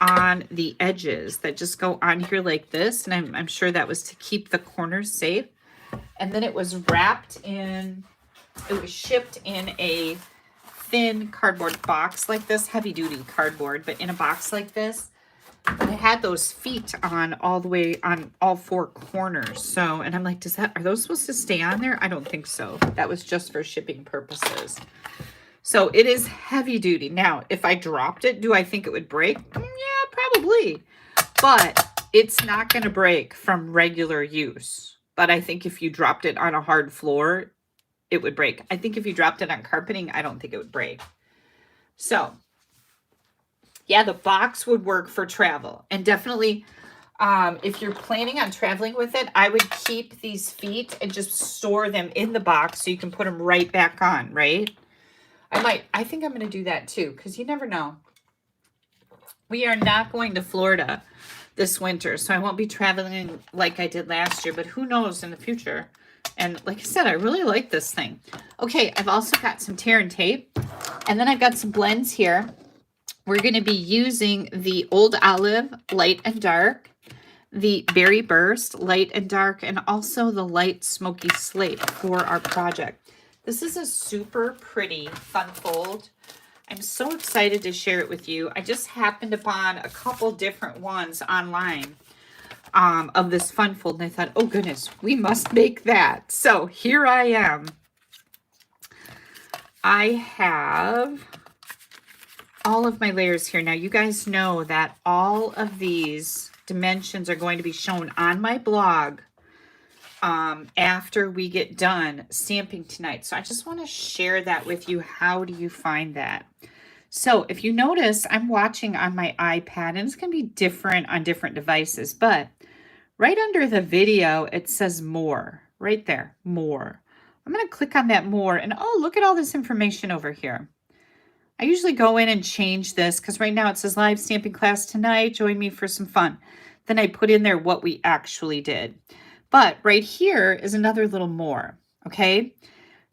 on the edges that just go on here like this. And I'm sure that was to keep the corners safe. And then it was wrapped in, it was shipped in a thin cardboard box like this, heavy duty cardboard, but in a box like this. But it had those feet on all the way on all four corners. So, and I'm like, are those supposed to stay on there? I don't think so. That was just for shipping purposes. So it is heavy duty. Now, if I dropped it, do I think it would break? Yeah, probably. But it's not going to break from regular use. But I think if you dropped it on a hard floor, it would break. I think if you dropped it on carpeting, I don't think it would break. So yeah, the box would work for travel. And definitely, if you're planning on traveling with it, I would keep these feet and just store them in the box so you can put them right back on, right? I think I'm going to do that too, because you never know. We are not going to Florida this winter, so I won't be traveling like I did last year, but who knows in the future. And like I said, I really like this thing. Okay, I've also got some tear and tape, and then I've got some blends here. We're going to be using the Old Olive Light and Dark, the Berry Burst Light and Dark, and also the Light Smoky Slate for our project. This is a super pretty fun fold. I'm so excited to share it with you. I just happened upon a couple different ones online of this fun fold, and I thought, oh goodness, we must make that. So here I am. I have all of my layers here. Now, you guys know that all of these dimensions are going to be shown on my blog after we get done stamping tonight. So I just want to share that with you. How do you find that? So if you notice, I'm watching on my iPad, and it's going to be different on different devices, but right under the video, it says more, right there, more. I'm going to click on that more, and oh, look at all this information over here. I usually go in and change this because right now it says live stamping class tonight. Join me for some fun. Then I put in there what we actually did. But right here is another little more, okay?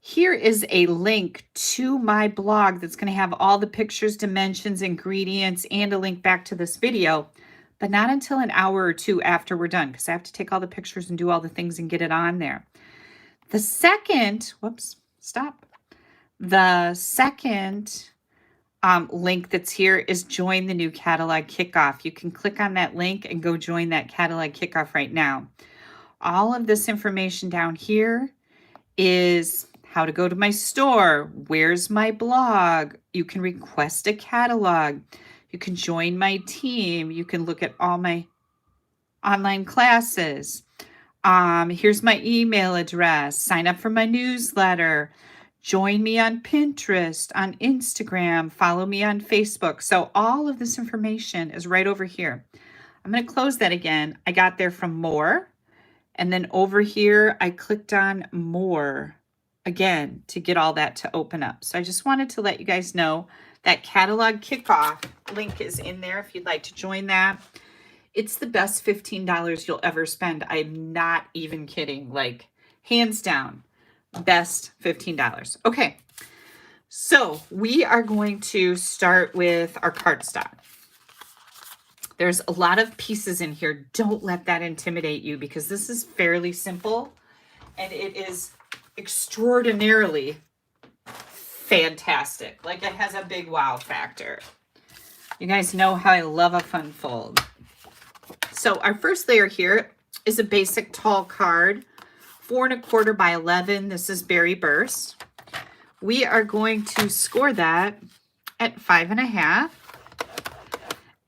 Here is a link to my blog that's going to have all the pictures, dimensions, ingredients, and a link back to this video, but not until an hour or two after we're done because I have to take all the pictures and do all the things and get it on there. The second, whoops, stop. The second link that's here is join the new catalog kickoff. You can click on that link and go join that catalog kickoff right now. All of this information down here is how to go to my store, where's my blog, you can request a catalog, you can join my team, you can look at all my online classes. Here's my email address, sign up for my newsletter, join me on Pinterest, on Instagram, follow me on Facebook. So all of this information is right over here. I'm going to close that again. I got there from more, and then over here, I clicked on more again to get all that to open up. So I just wanted to let you guys know that catalog kickoff link is in there if you'd like to join that. It's the best $15 you'll ever spend. I'm not even kidding. Like, hands down, best $15. Okay, so we are going to start with our cardstock. There's a lot of pieces in here. Don't let that intimidate you because this is fairly simple and it is extraordinarily fantastic. Like, it has a big wow factor. You guys know how I love a fun fold. So our first layer here is a basic tall card, 4 1/4 by 11. This is Berry Burst. We are going to score that at 5 1/2.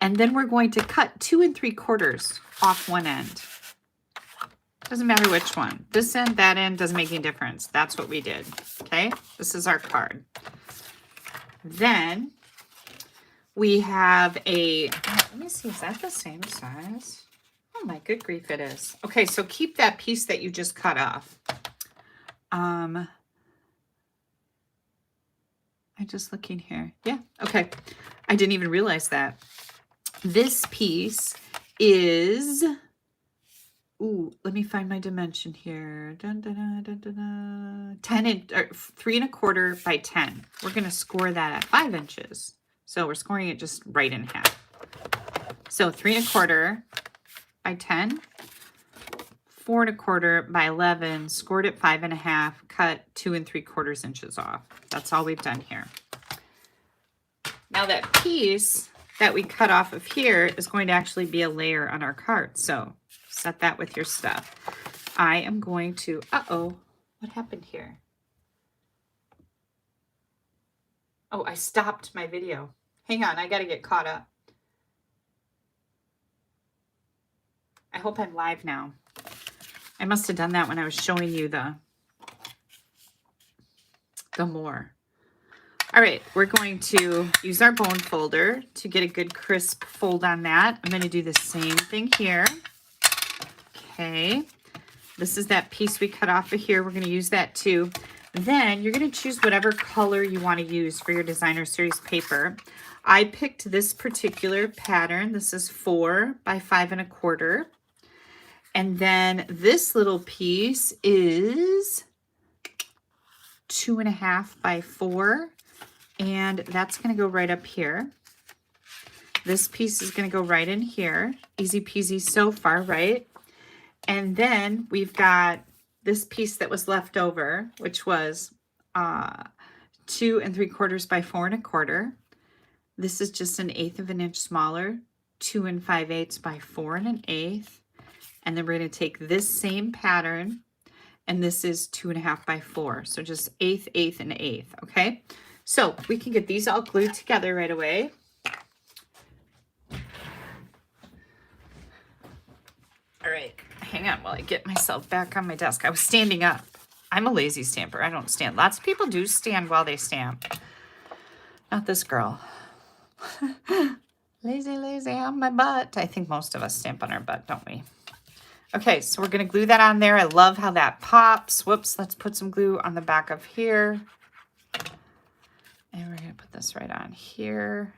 And then we're going to cut 2 3/4 off one end. Doesn't matter which one. This end, that end, doesn't make any difference. That's what we did. Okay, this is our card. Then we have a, let me see, is that the same size? Oh my good grief, it is. Okay, so keep that piece that you just cut off. I'm just looking here. Yeah, okay. I didn't even realize that. This piece is ooh, let me find my dimension here. Dun, dun, dun, dun, dun, dun. 10 inch, or 3¼ by 10. We're going to score that at 5 inches. So we're scoring it just right in half. So 3¼ by 10, 4¼ by 11, scored at 5½, cut 2 3/4 inches off. That's all we've done here. Now that piece that we cut off of here is going to actually be a layer on our card. So set that with your stuff. I am going to, uh-oh, what happened here? Oh, I stopped my video. Hang on, I got to get caught up. I hope I'm live now. I must have done that when I was showing you the more. All right, we're going to use our bone folder to get a good crisp fold on that. I'm going to do the same thing here. Okay, this is that piece we cut off of here. We're going to use that too. Then you're going to choose whatever color you want to use for your designer series paper. I picked this particular pattern. This is 4 by 5¼ And then this little piece is 2½ by 4. And that's going to go right up here. This piece is going to go right in here. Easy peasy so far, right? And then we've got this piece that was left over, which was 2 3/4 by 4¼ This is just 1/8 of an inch smaller, 2 5/8 by 4 1/8. And then we're going to take this same pattern, and this is 2½ by 4. So just 1/8, 1/8, and 1/8. Okay. So we can get these all glued together right away. All right, hang on while I get myself back on my desk. I was standing up. I'm a lazy stamper. I don't stand. Lots of people do stand while they stamp. Not this girl. Lazy, lazy on my butt. I think most of us stamp on our butt, don't we? Okay, so we're going to glue that on there. I love how that pops. Whoops, let's put some glue on the back of here. And we're going to put this right on here.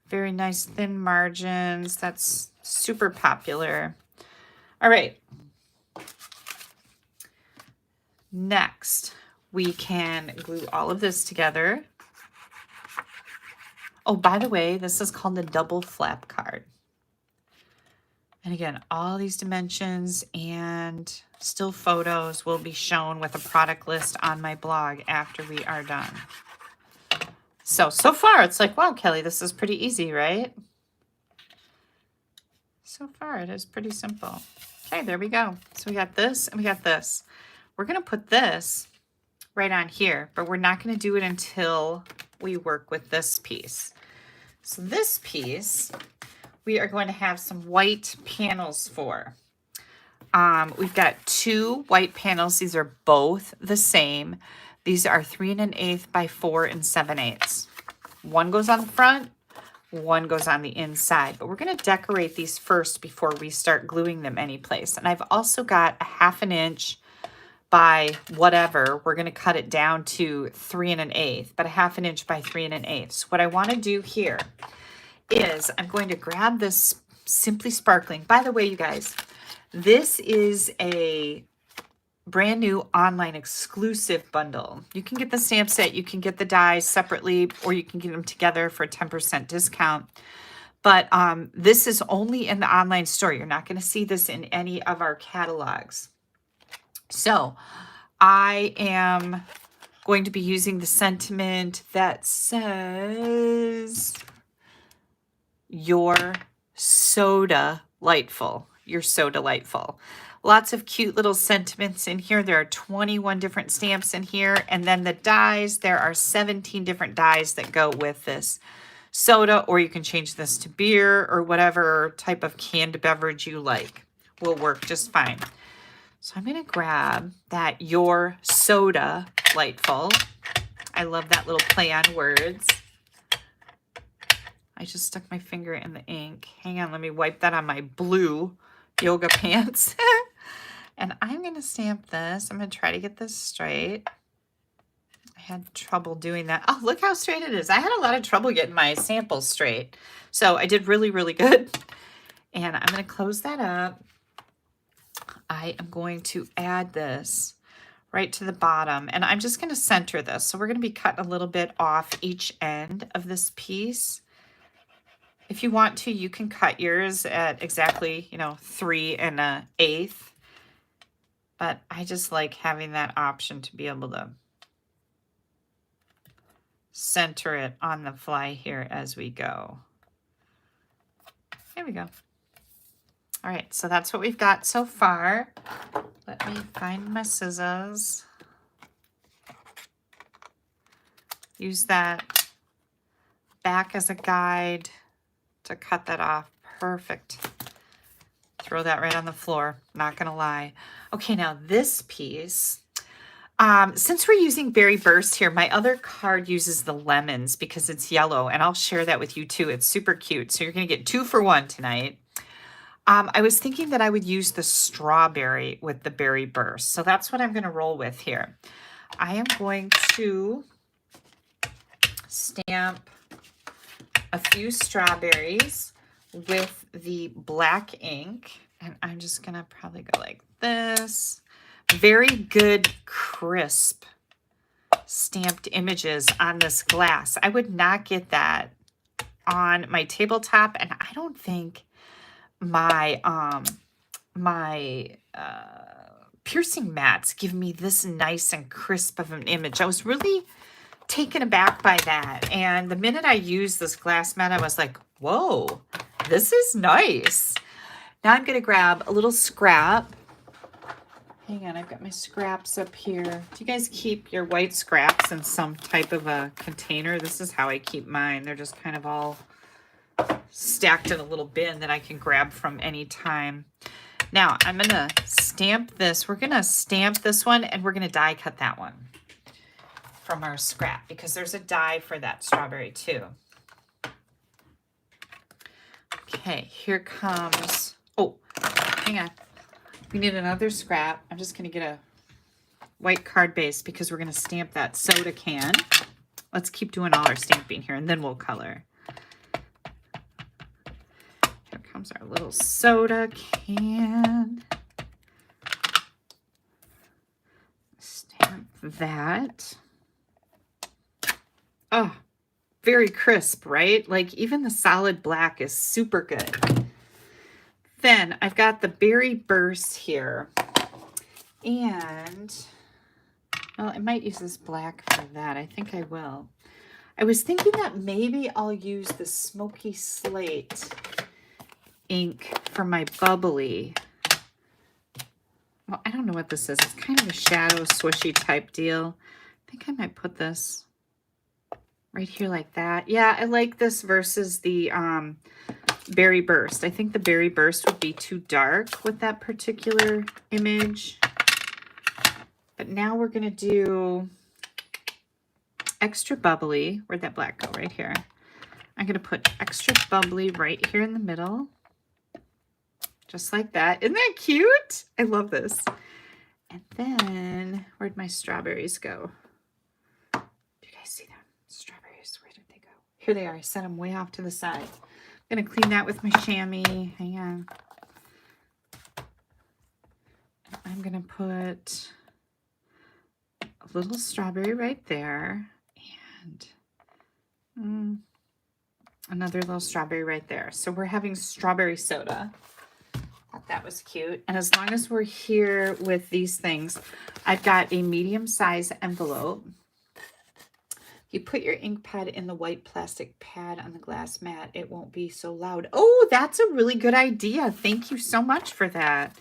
Very nice thin margins. That's super popular. All right. Next, we can glue all of this together. Oh, by the way, this is called the double flap card. And again, all these dimensions and still photos will be shown with a product list on my blog after we are done. So far it's like, wow, Kelly, this is pretty easy, right? So far it is pretty simple. Okay, there we go. So we got this and we got this. We're going to put this right on here, but we're not going to do it until we work with this piece. So this piece, we are going to have some white panels for. We've got 2 white panels. These are both the same. These are 3 1/8 by 4 7/8. One goes on the front, one goes on the inside, but we're going to decorate these first before we start gluing them anyplace. And I've also got a 1/2 inch by whatever. We're going to cut it down to 3 1/8, but a 1/2 inch by 3 1/8. So what I want to do here is I'm going to grab this Simply Sparkling. By the way, you guys, this is a brand new online exclusive bundle. You can get the stamp set, you can get the dies separately, or you can get them together for a 10% discount. But this is only in the online store. You're not going to see this in any of our catalogs. So I am going to be using the sentiment that says, "You're so delightful. You're so delightful." Lots of cute little sentiments in here. There are 21 different stamps in here. And then the dies, there are 17 different dies that go with this soda, or you can change this to beer or whatever type of canned beverage you like. Will work just fine. So I'm going to grab that Your Soda Lightful. I love that little play on words. I just stuck my finger in the ink. Hang on, let me wipe that on my blue yoga pants. And I'm going to stamp this. I'm going to try to get this straight. I had trouble doing that. Oh, look how straight it is. I had a lot of trouble getting my samples straight. So I did really, really good. And I'm going to close that up. I am going to add this right to the bottom, and I'm just going to center this. So we're going to be cutting a little bit off each end of this piece. If you want to, you can cut yours at exactly, 3 1/8. But I just like having that option to be able to center it on the fly here as we go. There we go. All right, so that's what we've got so far. Let me find my scissors. Use that back as a guide to cut that off. Perfect. Throw that right on the floor, not gonna lie. Okay, now this piece, since we're using Berry Burst here, my other card uses the lemons because it's yellow, and I'll share that with you too. It's super cute, so you're gonna get 2 for 1 tonight. I was thinking that I would use the strawberry with the Berry Burst, so that's what I'm gonna roll with here. I am going to stamp a few strawberries with the black ink, and I'm just gonna probably go like this. Very good, crisp stamped images on this glass. I would not get that on my tabletop, and I don't think my piercing mats give me this nice and crisp of an image. I was really taken aback by that, and the minute I used this glass mat, I was like, whoa, this is nice. Now I'm gonna grab a little scrap. Hang on, I've got my scraps up here. Do you guys keep your white scraps in some type of a container? This is how I keep mine. They're just kind of all stacked in a little bin that I can grab from any time. Now I'm gonna stamp this. We're gonna stamp this one, and we're gonna die cut that one from our scrap because there's a die for that strawberry too. Okay, here comes, oh, hang on. We need another scrap. I'm just gonna get a white card base because we're gonna stamp that soda can. Let's keep doing all our stamping here, and then we'll color. Here comes our little soda can. Stamp that. Oh, very crisp, right? Like even the solid black is super good. Then I've got the Berry Burst here, and well, I might use this black for that. I think I will. I was thinking that maybe I'll use the Smoky Slate ink for my bubbly. Well, I don't know what this is. It's kind of a shadow swishy type deal. I think I might put this right here like that. Yeah, I like this versus the Berry Burst. I think the Berry Burst would be too dark with that particular image. But now we're going to do extra bubbly. Where'd that black go? Right here. I'm going to put extra bubbly right here in the middle. Just like that. Isn't that cute? I love this. And then, where'd my strawberries go? Do you guys see them? Strawberries, where did they go? Here they are. I set them way off to the side. I'm going to clean that with my chamois. Hang on. I'm going to put a little strawberry right there. And another little strawberry right there. So we're having strawberry soda. Thought that was cute. And as long as we're here with these things, I've got a medium size envelope. You put your ink pad in the white plastic pad on the glass mat, it won't be so loud. Oh, that's a really good idea. Thank you so much for that.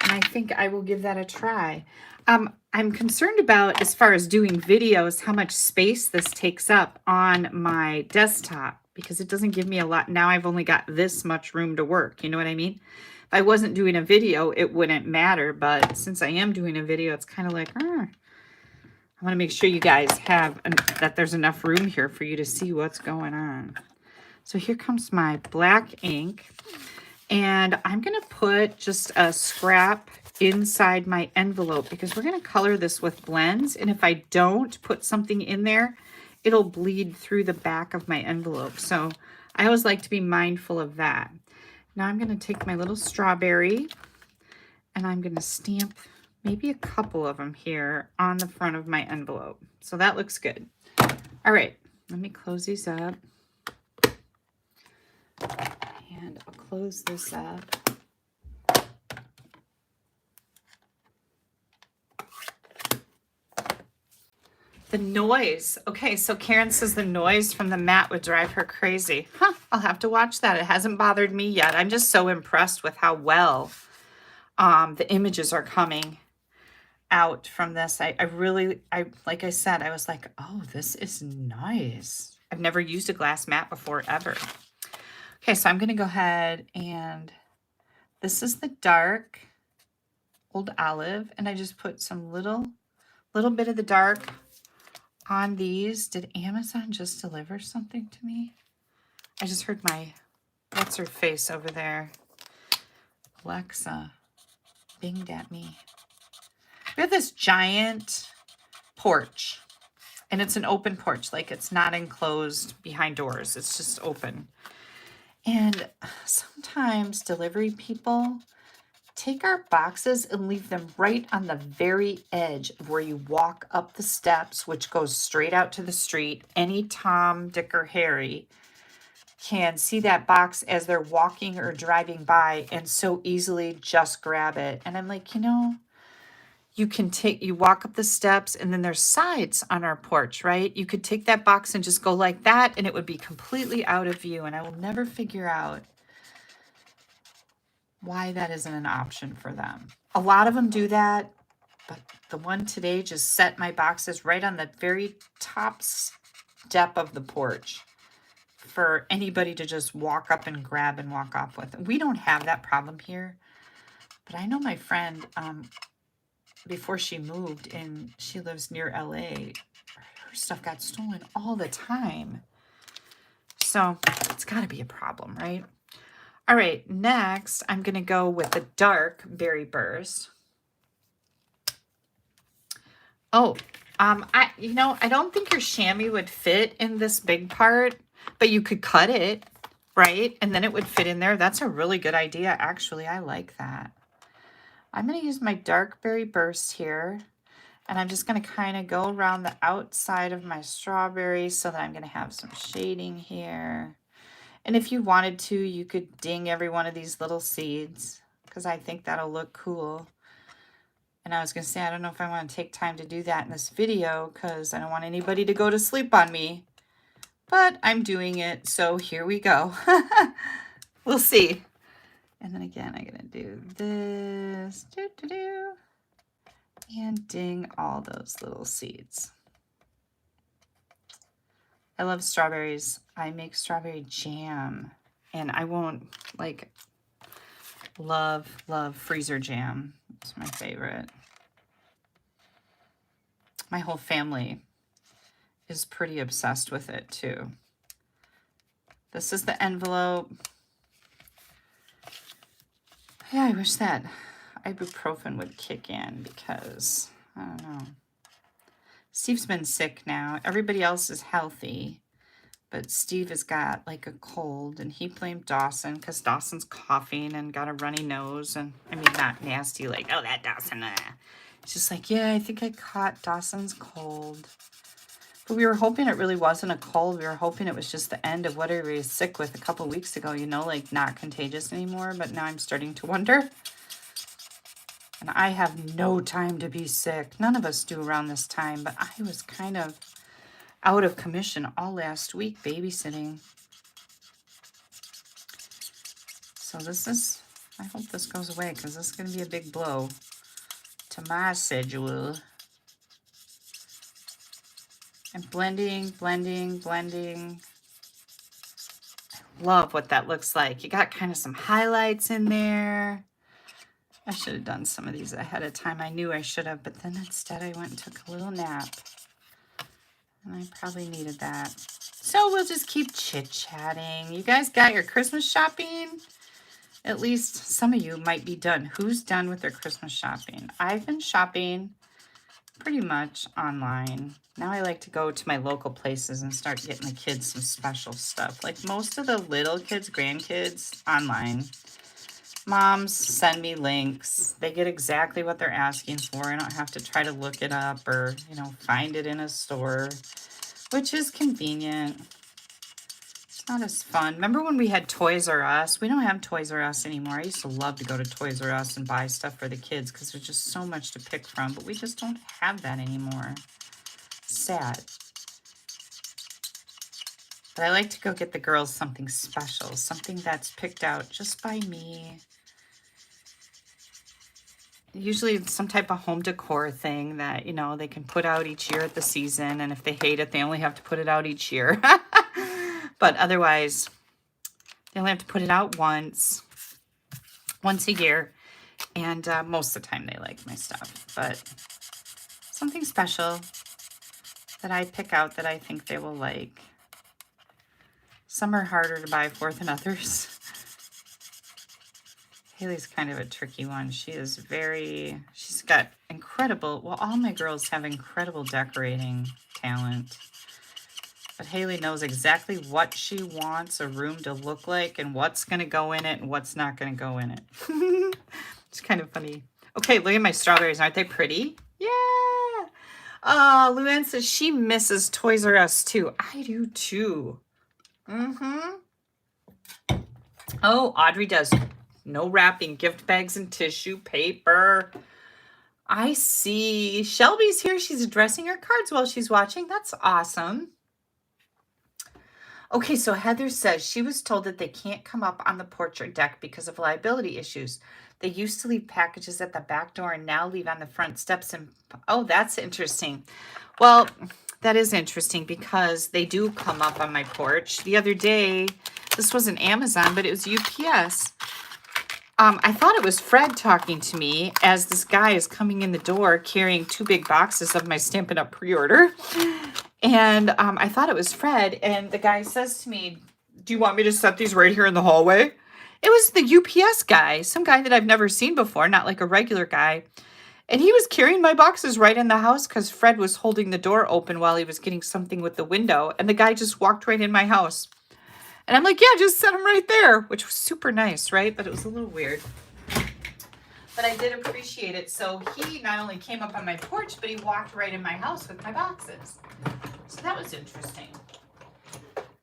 And I think I will give that a try. I'm concerned about, as far as doing videos, how much space this takes up on my desktop, because it doesn't give me a lot. Now I've only got this much room to work. You know what I mean? If I wasn't doing a video, it wouldn't matter. But since I am doing a video, it's kind of like, I want to make sure you guys have, that there's enough room here for you to see what's going on. So here comes my black ink. And I'm going to put just a scrap inside my envelope because we're going to color this with blends. And if I don't put something in there, it'll bleed through the back of my envelope. So I always like to be mindful of that. Now I'm going to take my little strawberry and I'm going to stamp maybe a couple of them here on the front of my envelope. So that looks good. All right, let me close these up. And I'll close this up. The noise. Okay, so Karen says the noise from the mat would drive her crazy. Huh, I'll have to watch that. It hasn't bothered me yet. I'm just so impressed with how well the images are coming out from this. I really, like I said, I was like, oh, this is nice. I've never used a glass mat before, ever. Okay, so I'm going to go ahead and this is the dark old olive, and I just put some little bit of the dark on these. Did Amazon just deliver something to me? I just heard my, what's her face over there? Alexa binged at me. We have this giant porch, and it's an open porch. Like, it's not enclosed behind doors. It's just open. And sometimes delivery people take our boxes and leave them right on the very edge of where you walk up the steps, which goes straight out to the street. Any Tom, Dick, or Harry can see that box as they're walking or driving by and so easily just grab it. And I'm like, you know, you walk up the steps and then there's sides on our porch, right? You could take that box and just go like that and it would be completely out of view. And I will never figure out why that isn't an option for them. A lot of them do that, but the one today just set my boxes right on the very top step of the porch for anybody to just walk up and grab and walk off with. We don't have that problem here, but I know my friend, before she moved and she lives near LA, her stuff got stolen all the time. So it's got to be a problem, right? All right, next I'm going to go with the dark berry burst. Oh, I don't think your chamois would fit in this big part, but you could cut it, right? And then it would fit in there. That's a really good idea, actually. I like that. I'm going to use my dark berry burst here, and I'm just going to kind of go around the outside of my strawberry so that I'm going to have some shading here. And if you wanted to, you could ding every one of these little seeds because I think that'll look cool. And I was going to say, I don't know if I want to take time to do that in this video because I don't want anybody to go to sleep on me. But I'm doing it, so here we go. We'll see. And then again, I'm going to do this. And ding all those little seeds. I love strawberries. I make strawberry jam, and I won't, like, love freezer jam. It's my favorite. My whole family is pretty obsessed with it too. This is the envelope. Yeah, I wish that ibuprofen would kick in because, I don't know. Steve's been sick now. Everybody else is healthy, but Steve has got like a cold, and he blamed Dawson because Dawson's coughing and got a runny nose. And I mean, not nasty, like, oh, that Dawson. It's just like, yeah, I think I caught Dawson's cold. But we were hoping it really wasn't a cold. We were hoping it was just the end of whatever he was sick with a couple weeks ago, you know, like not contagious anymore. But now I'm starting to wonder. And I have no time to be sick. None of us do around this time, but I was kind of out of commission all last week babysitting. So this is, I hope this goes away because this is going to be a big blow to my schedule. And blending. I love what that looks like. You got kind of some highlights in there. I should have done some of these ahead of time. I knew I should have, but then instead I went and took a little nap. And I probably needed that. So we'll just keep chit-chatting. You guys got your Christmas shopping? At least some of you might be done. Who's done with their Christmas shopping? I've been shopping pretty much online. Now I like to go to my local places and start getting the kids some special stuff. Like most of the little kids, grandkids, online. Moms send me links. They get exactly what they're asking for. I don't have to try to look it up or, you know, find it in a store, which is convenient. It's not as fun. Remember when we had Toys R Us? We don't have Toys R Us anymore. I used to love to go to Toys R Us and buy stuff for the kids because there's just so much to pick from, but we just don't have that anymore. Sad. But I like to go get the girls something special, something that's picked out just by me. Usually some type of home decor thing that, you know, they can put out each year at the season. And if they hate it, they only have to put it out each year. But otherwise, they only have to put it out once a year. And most of the time they like my stuff. But something special that I pick out that I think they will like. Some are harder to buy for than others. Haley's kind of a tricky one. She's got incredible, well, all my girls have incredible decorating talent. But Haley knows exactly what she wants a room to look like and what's going to go in it and what's not going to go in it. It's kind of funny. Okay, look at my strawberries. Aren't they pretty? Yeah. Luann says she misses Toys R Us too. I do too. Oh, Audrey does. No wrapping, gift bags and tissue paper. I see. Shelby's here. She's addressing her cards while she's watching. That's awesome. Okay, so Heather says she was told that they can't come up on the porch or deck because of liability issues. They used to leave packages at the back door and now leave on the front steps. And oh, that's interesting. Well, that is interesting because they do come up on my porch. The other day, this wasn't Amazon, but it was UPS. I thought it was Fred talking to me as this guy is coming in the door carrying 2 big boxes of my Stampin' Up! Pre-order. And I thought it was Fred. And the guy says to me, do you want me to set these right here in the hallway? It was the UPS guy, some guy that I've never seen before, not like a regular guy. And he was carrying my boxes right in the house because Fred was holding the door open while he was getting something with the window. And the guy just walked right in my house. And I'm like, yeah, just set them right there, which was super nice, right? But it was a little weird. But I did appreciate it. So he not only came up on my porch, but he walked right in my house with my boxes. So that was interesting.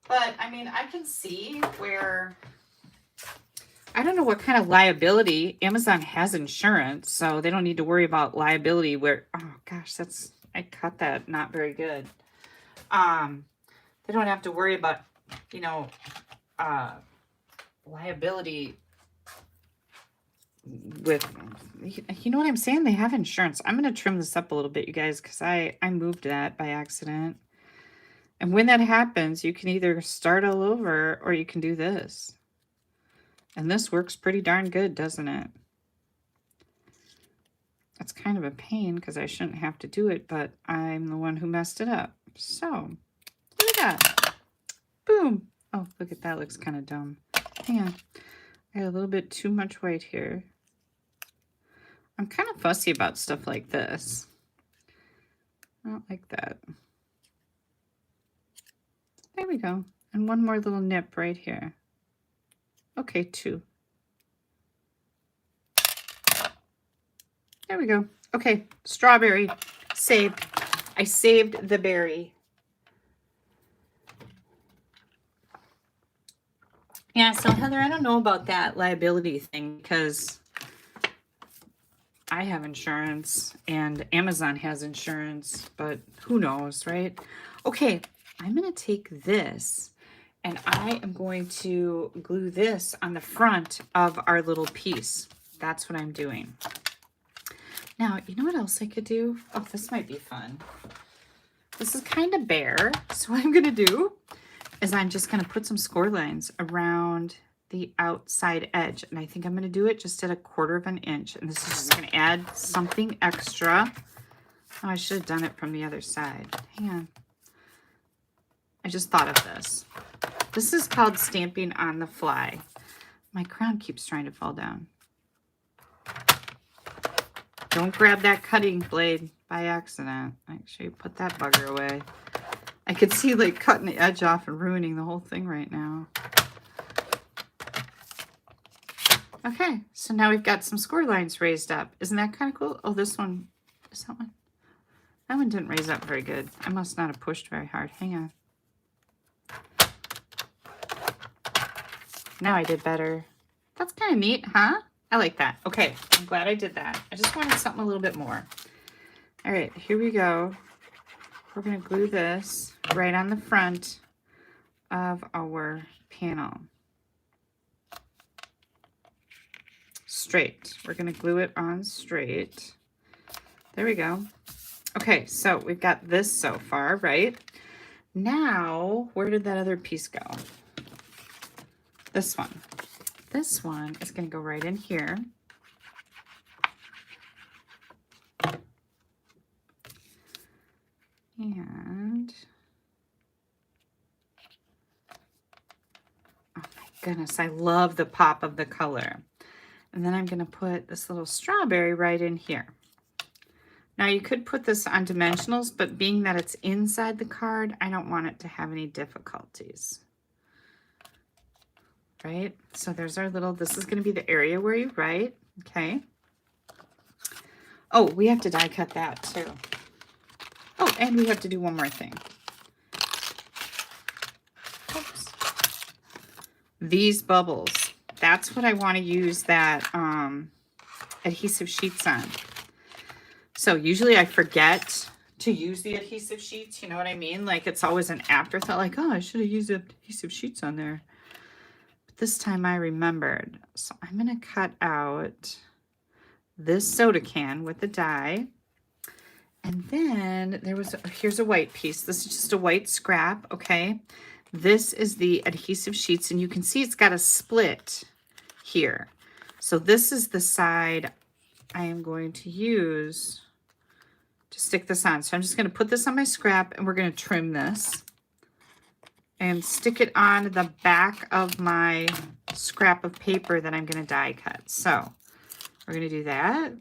But, I mean, I can see where, I don't know what kind of liability. Amazon has insurance, so they don't need to worry about liability where, oh gosh, I cut that not very good. They don't have to worry about, you know, liability with, you know what I'm saying? They have insurance. I'm going to trim this up a little bit, you guys, because I moved that by accident. And when that happens, you can either start all over or you can do this. And this works pretty darn good, doesn't it? It's kind of a pain because I shouldn't have to do it, but I'm the one who messed it up. So, look at that. Boom. Oh, look at that. Looks kind of dumb. Hang on. I got a little bit too much white here. I'm kind of fussy about stuff like this. I don't like that. There we go. And one more little nip right here. Okay, 2. There we go. Okay, strawberry. Saved. I saved the berry. Yeah, so Heather, I don't know about that liability thing because I have insurance and Amazon has insurance, but who knows, right? Okay, I'm going to take this and I am going to glue this on the front of our little piece. That's what I'm doing. Now, you know what else I could do? Oh, this might be fun. This is kind of bare, so what I'm going to do is I'm just going to put some score lines around the outside edge. And I think I'm going to do it just at 1/4 inch. And this is just going to add something extra. Oh, I should have done it from the other side. Hang on. I just thought of this. This is called stamping on the fly. My crown keeps trying to fall down. Don't grab that cutting blade, by accident. Actually, put that bugger away. I could see like cutting the edge off and ruining the whole thing right now. Okay, so now we've got some score lines raised up. Isn't that kind of cool? Oh, this one, is that one? That one didn't raise up very good. I must not have pushed very hard. Hang on. Now I did better. That's kind of neat, huh? I like that. Okay, I'm glad I did that. I just wanted something a little bit more. All right, here we go. We're going to glue this right on the front of our panel. Straight. We're going to glue it on straight. There we go. Okay, so we've got this so far, right? Now, where did that other piece go? This one. This one is going to go right in here. And, oh my goodness, I love the pop of the color. And then I'm going to put this little strawberry right in here. Now you could put this on dimensionals, but being that it's inside the card, I don't want it to have any difficulties. Right? So there's our little, this is going to be the area where you write. Okay. Oh, we have to die cut that too. Oh, and we have to do one more thing. Oops. These bubbles. That's what I want to use that adhesive sheets on. So usually I forget to use the adhesive sheets. You know what I mean? Like it's always an afterthought. Like, oh, I should have used adhesive sheets on there. But this time I remembered. So I'm going to cut out this soda can with the die. And then there was, here's a white piece. This is just a white scrap, okay? This is the adhesive sheets, and you can see it's got a split here. So this is the side I am going to use to stick this on. So I'm just going to put this on my scrap, and we're going to trim this and stick it on the back of my scrap of paper that I'm going to die cut. So we're going to do that.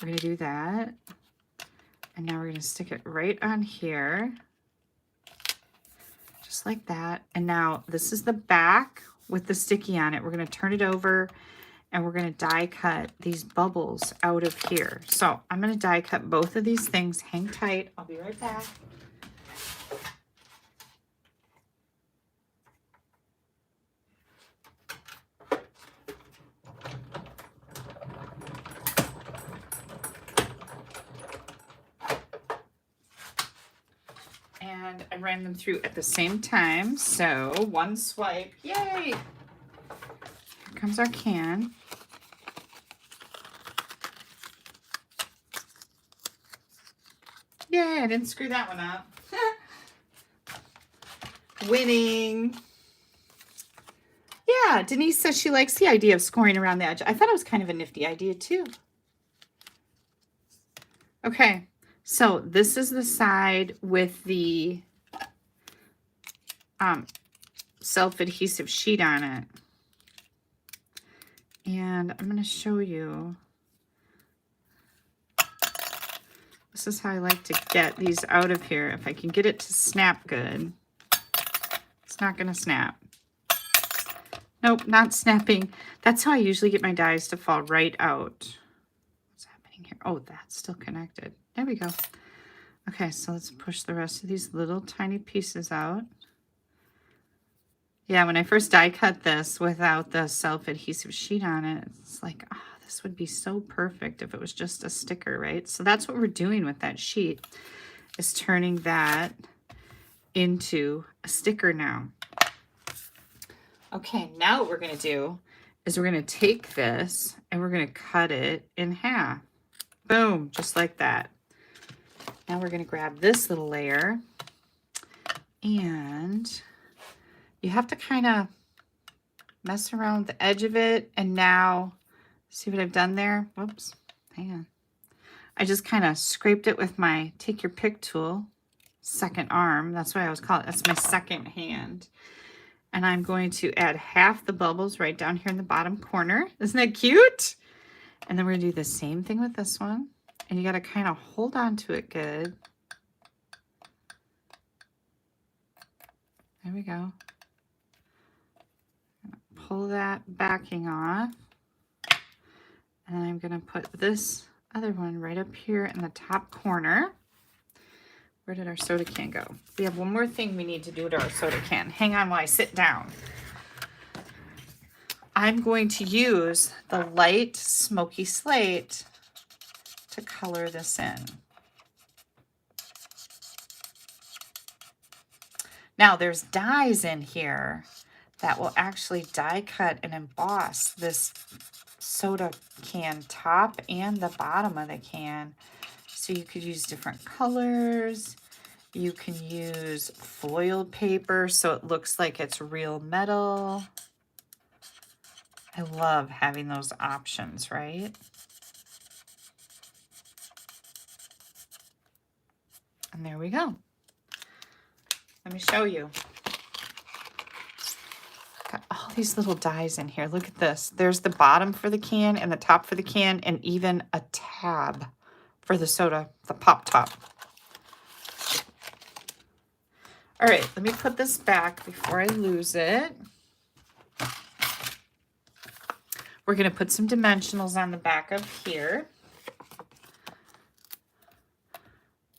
We're going to do that. And now we're going to stick it right on here. Just like that. And now this is the back with the sticky on it. We're going to turn it over and we're going to die cut these bubbles out of here. So I'm going to die cut both of these things. Hang tight. I'll be right back. And I ran them through at the same time. So one swipe, yay! Here comes our can. Yay, I didn't screw that one up. Winning. Yeah, Denise says she likes the idea of scoring around the edge. I thought it was kind of a nifty idea too. Okay. So this is the side with the self-adhesive sheet on it. And I'm going to show you. This is how I like to get these out of here. If I can get it to snap good. It's not going to snap. Nope, not snapping. That's how I usually get my dies to fall right out. What's happening here? Oh, that's still connected. There we go. Okay, so let's push the rest of these little tiny pieces out. Yeah, when I first die cut this without the self-adhesive sheet on it, it's like, ah, oh, this would be so perfect if it was just a sticker, right? So that's what we're doing with that sheet, is turning that into a sticker now. Okay, now what we're going to do is we're going to take this and we're going to cut it in half. Boom, just like that. Now we're going to grab this little layer, and you have to kind of mess around with the edge of it. And now, see what I've done there? Whoops, hang on. I just kind of scraped it with my take your pick tool, second arm. That's what I always call it. That's my second hand. And I'm going to add half the bubbles right down here in the bottom corner. Isn't that cute? And then we're going to do the same thing with this one. And you got to kind of hold on to it good. There we go. Pull that backing off. And I'm going to put this other one right up here in the top corner. Where did our soda can go? We have one more thing we need to do to our soda can. Hang on while I sit down. I'm going to use the light smoky slate to color this in. Now there's dies in here that will actually die cut and emboss this soda can top and the bottom of the can. So you could use different colors. You can use foiled paper so it looks like it's real metal. I love having those options, right? And there we go. Let me show you. Got all these little dies in here. Look at this. There's the bottom for the can and the top for the can, and even a tab for the soda, the pop top. All right, let me put this back before I lose it. We're going to put some dimensionals on the back of here.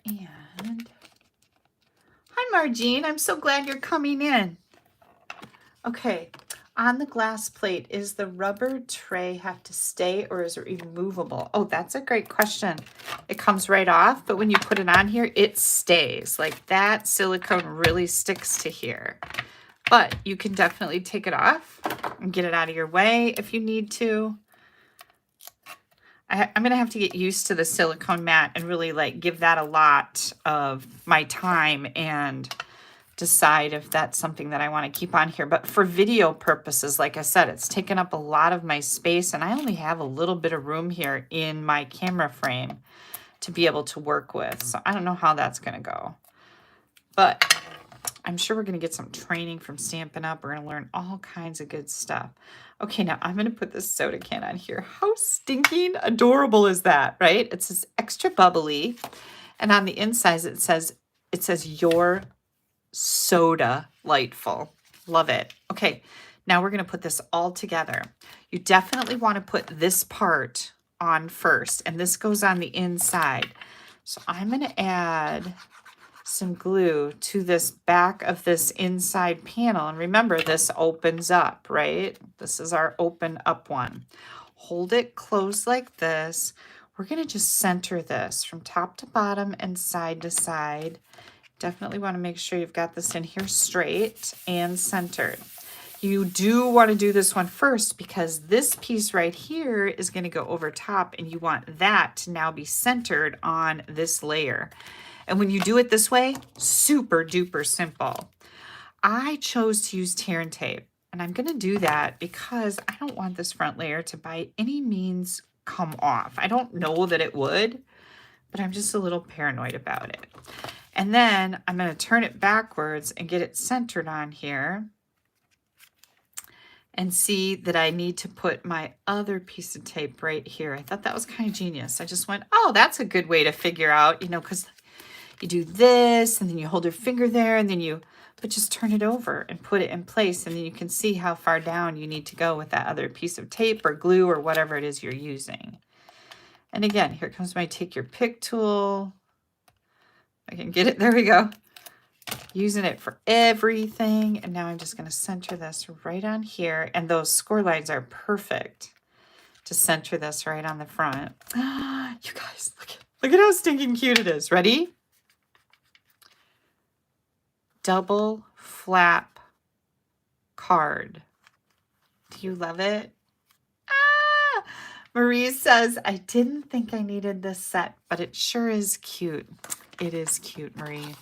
And hi, Margene. I'm so glad you're coming in. Okay, on the glass plate, is the rubber tray have to stay or is it removable? Oh, that's a great question. It comes right off, but when you put it on here, it stays. Like that silicone really sticks to here. But you can definitely take it off and get it out of your way if you need to. I'm going to have to get used to the silicone mat and really like give that a lot of my time and decide if that's something that I want to keep on here. But for video purposes, like I said, it's taken up a lot of my space and I only have a little bit of room here in my camera frame to be able to work with. So I don't know how that's going to go. But I'm sure we're going to get some training from Stampin' Up. We're going to learn all kinds of good stuff. Okay, now I'm going to put this soda can on here. How stinking adorable is that, right? It says extra bubbly. And on the inside, it says your soda lightful. Love it. Okay, now we're going to put this all together. You definitely want to put this part on first, and this goes on the inside. So I'm going to add some glue to this back of this inside panel. And remember, this opens up, right? This is our open up one. Hold it closed like this. We're going to just center this from top to bottom and side to side. Definitely want to make sure you've got this in here straight and centered. You do want to do this one first because this piece right here is going to go over top and you want that to now be centered on this layer. And when you do it this way, super duper simple. I chose to use tear and tape, and I'm going to do that because I don't want this front layer to by any means come off. I don't know that it would, but I'm just a little paranoid about it. And then I'm going to turn it backwards and get it centered on here and see that I need to put my other piece of tape right here. I thought that was kind of genius. I just went, oh, that's a good way to figure out, you know, because you do this and then you hold your finger there and then but just turn it over and put it in place. And then you can see how far down you need to go with that other piece of tape or glue or whatever it is you're using. And again, here comes my take your pick tool. I can get it. There we go. Using it for everything. And now I'm just going to center this right on here. And those score lines are perfect to center this right on the front. You guys, look at how stinking cute it is. Ready? Double flap card. Do you love it? Ah! Marie says, I didn't think I needed this set, but it sure is cute. It is cute, Marie.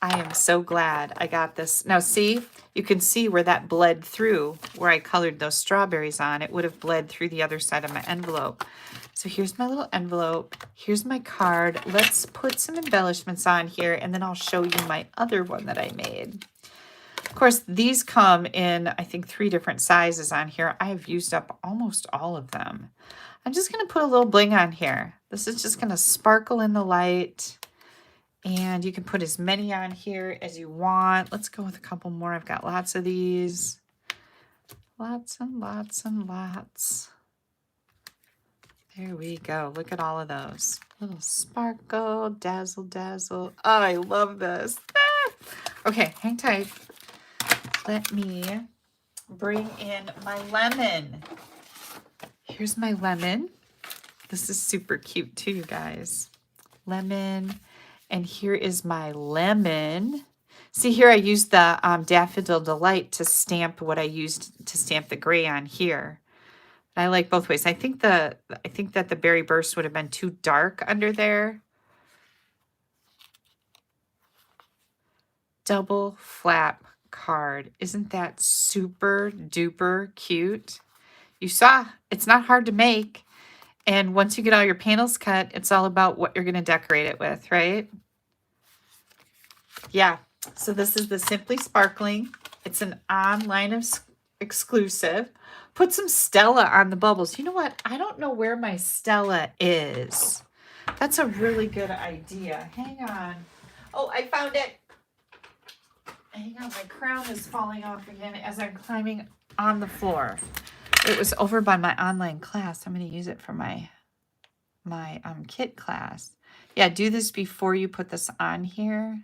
I am so glad I got this. Now see, you can see where that bled through, where I colored those strawberries on. It would have bled through the other side of my envelope. So here's my little envelope. Here's my card. Let's put some embellishments on here, and then I'll show you my other one that I made. Of course, these come in, I think, 3 different sizes on here. I have used up almost all of them. I'm just going to put a little bling on here. This is just going to sparkle in the light. And you can put as many on here as you want. Let's go with a couple more. I've got lots of these. Lots and lots and lots. There we go. Look at all of those. Little sparkle, dazzle, dazzle. Oh, I love this. Ah! Okay, hang tight. Let me bring in my lemon. Here's my lemon. This is super cute too, you guys. Lemon. And here is my lemon. See here, I used the Daffodil Delight to stamp what I used to stamp the gray on here. I like both ways. I think that the Berry Burst would have been too dark under there. Double flap card. Isn't that super duper cute? You saw, it's not hard to make. And once you get all your panels cut, it's all about what you're going to decorate it with, right? Yeah. So this is the Simply Sparkling. It's an online exclusive. Put some Stella on the bubbles. You know what? I don't know where my Stella is. That's a really good idea. Hang on. Oh, I found it. Hang on. My crown is falling off again as I'm climbing on the floor. It was over by my online class. I'm going to use it for my kit class. Yeah, do this before you put this on here.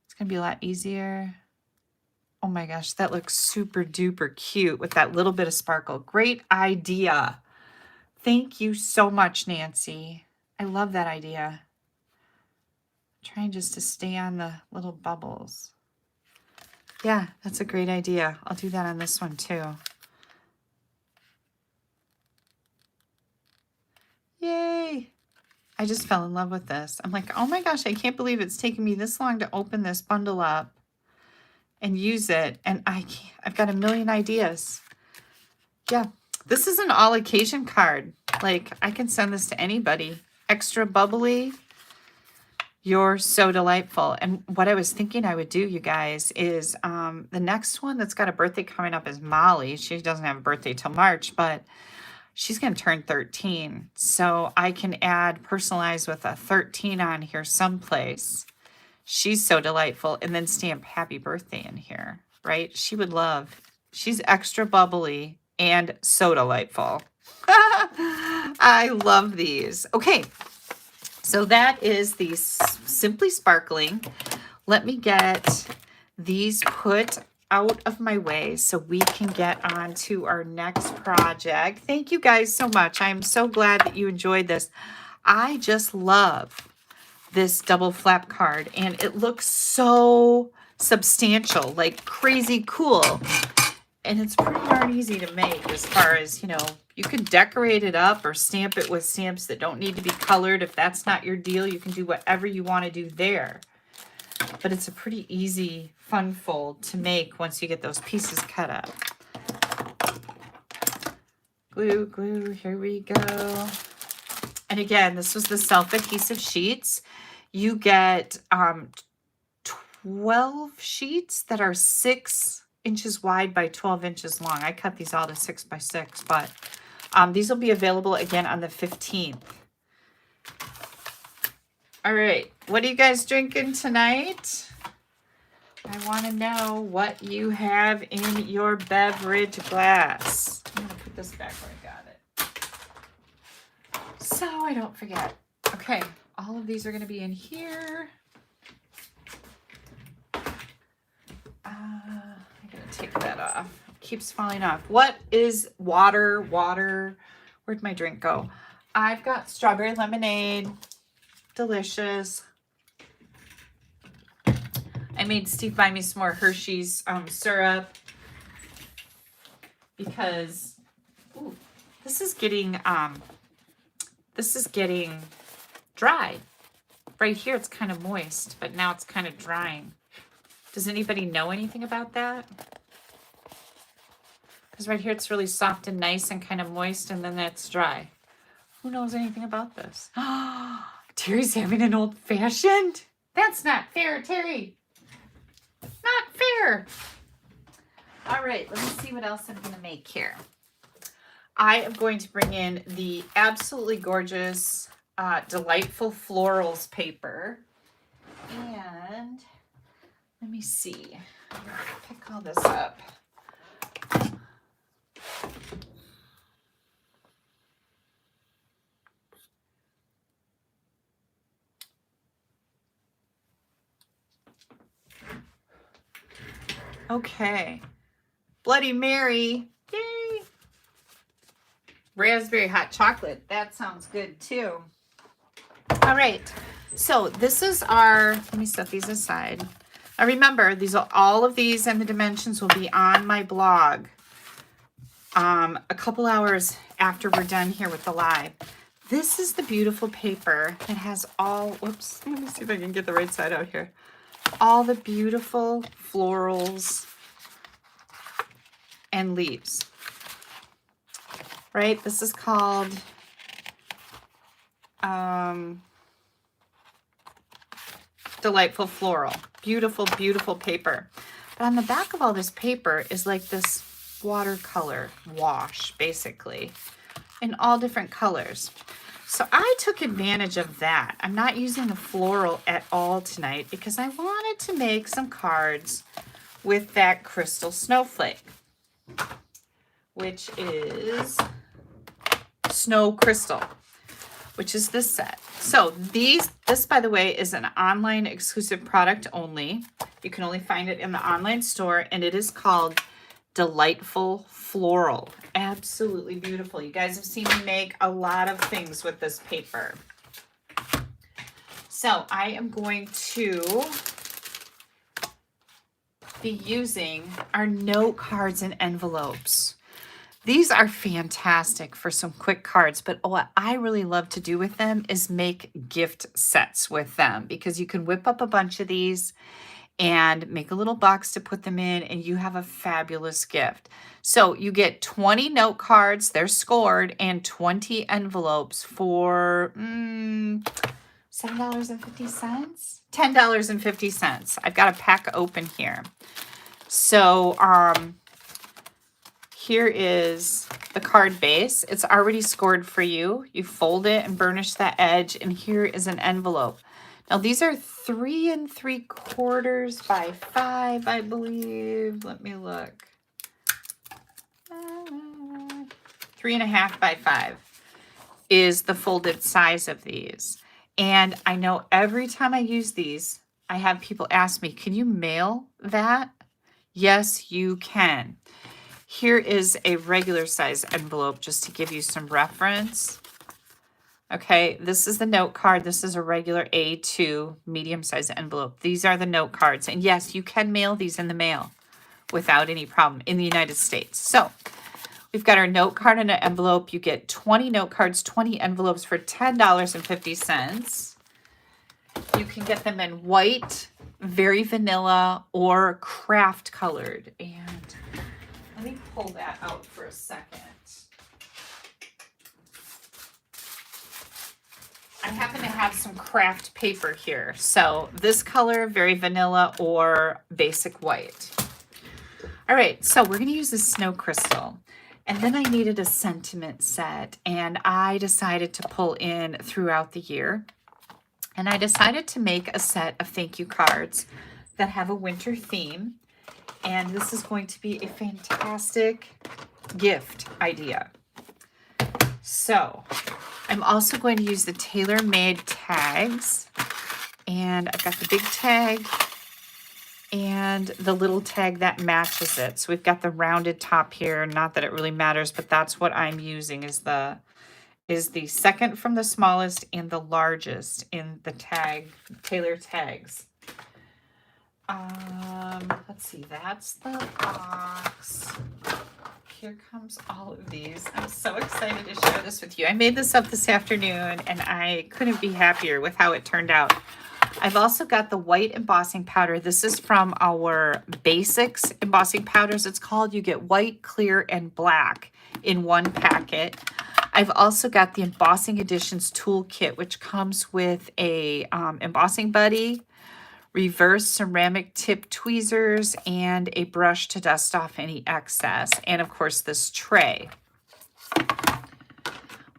It's going to be a lot easier. Oh my gosh, that looks super duper cute with that little bit of sparkle. Great idea. Thank you so much, Nancy. I love that idea. I'm trying just to stay on the little bubbles. Yeah, that's a great idea. I'll do that on this one too. Yay. I just fell in love with this. I'm like, oh my gosh, I can't believe it's taken me this long to open this bundle up and use it. And I've got a million ideas. Yeah, this is an all occasion card. Like, I can send this to anybody. Extra bubbly. You're so delightful. And what I was thinking I would do, you guys, is the next one that's got a birthday coming up is Molly. She doesn't have a birthday till March, but she's going to turn 13. So I can add personalize with a 13 on here someplace. She's so delightful. And then stamp happy birthday in here, right? She would love. She's extra bubbly and so delightful. I love these. Okay. So that is the Simply Sparkling. Let me get these put out of my way so we can get on to our next project. Thank you guys so much. I'm so glad that you enjoyed this. I just love this double flap card, and it looks so substantial, like crazy cool. And it's pretty darn easy to make as far as, you know, you can decorate it up or stamp it with stamps that don't need to be colored. If that's not your deal, you can do whatever you want to do there. But it's a pretty easy fun fold to make once you get those pieces cut up. Glue, glue, here we go. And again, this was the self-adhesive sheets. You get 12 sheets that are 6 inches wide by 12 inches long. I cut these all to 6 by 6, but these will be available again on the 15th. All right, what are you guys drinking tonight? I want to know what you have in your beverage glass. I'm going to put this back where I got it, so I don't forget. Okay, all of these are going to be in here. I'm going to take that off. It keeps falling off. What is water? Water. Where'd my drink go? I've got strawberry lemonade. Delicious. I made Steve buy me some more Hershey's syrup because this is getting dry. Right here it's kind of moist, but now it's kind of drying. Does anybody know anything about that? Because right here it's really soft and nice and kind of moist, and then it's dry. Who knows anything about this? Terry's having an old-fashioned? That's not fair, Terry. Not fair. All right, let me see what else I'm going to make here. I am going to bring in the absolutely gorgeous, delightful Florals paper. And let me see. I'm gonna pick all this up. Okay. Bloody Mary. Yay. Raspberry hot chocolate. That sounds good too. All right. So this is our, let me set these aside. Now remember, all of these and the dimensions will be on my blog a couple hours after we're done here with the live. This is the beautiful paper that has all, whoops, let me see if I can get the right side out here. All the beautiful florals and leaves, right? This is called Delightful Floral. Beautiful, beautiful paper. But on the back of all this paper is like this watercolor wash, basically, in all different colors. So I took advantage of that. I'm not using the floral at all tonight because I wanted to make some cards with that crystal snowflake, which is Snow Crystal, which is this set. So this, by the way, is an online exclusive product only. You can only find it in the online store, and it is called Delightful Floral. Absolutely beautiful. You guys have seen me make a lot of things with this paper. So I am going to be using our note cards and envelopes. These are fantastic for some quick cards, but what I really love to do with them is make gift sets with them, because you can whip up a bunch of these and make a little box to put them in, and you have a fabulous gift. So you get 20 note cards, they're scored, and 20 envelopes for $7.50? $10.50. I've got a pack open here. So here is the card base. It's already scored for you. You fold it and burnish that edge, and here is an envelope. Now these are 3 3/4 by 5, I believe. Let me look. 3.5 by 5 is the folded size of these. And I know every time I use these, I have people ask me, can you mail that? Yes, you can. Here is a regular size envelope just to give you some reference. Okay, this is the note card. This is a regular A2 medium size envelope. These are the note cards. And yes, you can mail these in the mail without any problem in the United States. So we've got our note card in an envelope. You get 20 note cards, 20 envelopes for $10.50. You can get them in white, very vanilla, or craft colored. And let me pull that out for a second. I happen to have some craft paper here. So this color, very vanilla or basic white. All right, so we're going to use the Snow Crystal. And then I needed a sentiment set, and I decided to pull in throughout the year. And I decided to make a set of thank you cards that have a winter theme. And this is going to be a fantastic gift idea. So I'm also going to use the tailor-made tags, and I've got the big tag and the little tag that matches it. So we've got the rounded top here. Not that it really matters, but that's what I'm using is the second from the smallest and the largest in the tag, tailor tags. Let's see, that's the box. Here comes all of these. I'm so excited to share this with you. I made this up this afternoon, and I couldn't be happier with how it turned out. I've also got the white embossing powder. This is from our basics embossing powders. It's called. You get white, clear, and black in one packet. I've also got the Embossing Editions toolkit, which comes with a embossing buddy, reverse ceramic tip tweezers, and a brush to dust off any excess, and of course this tray.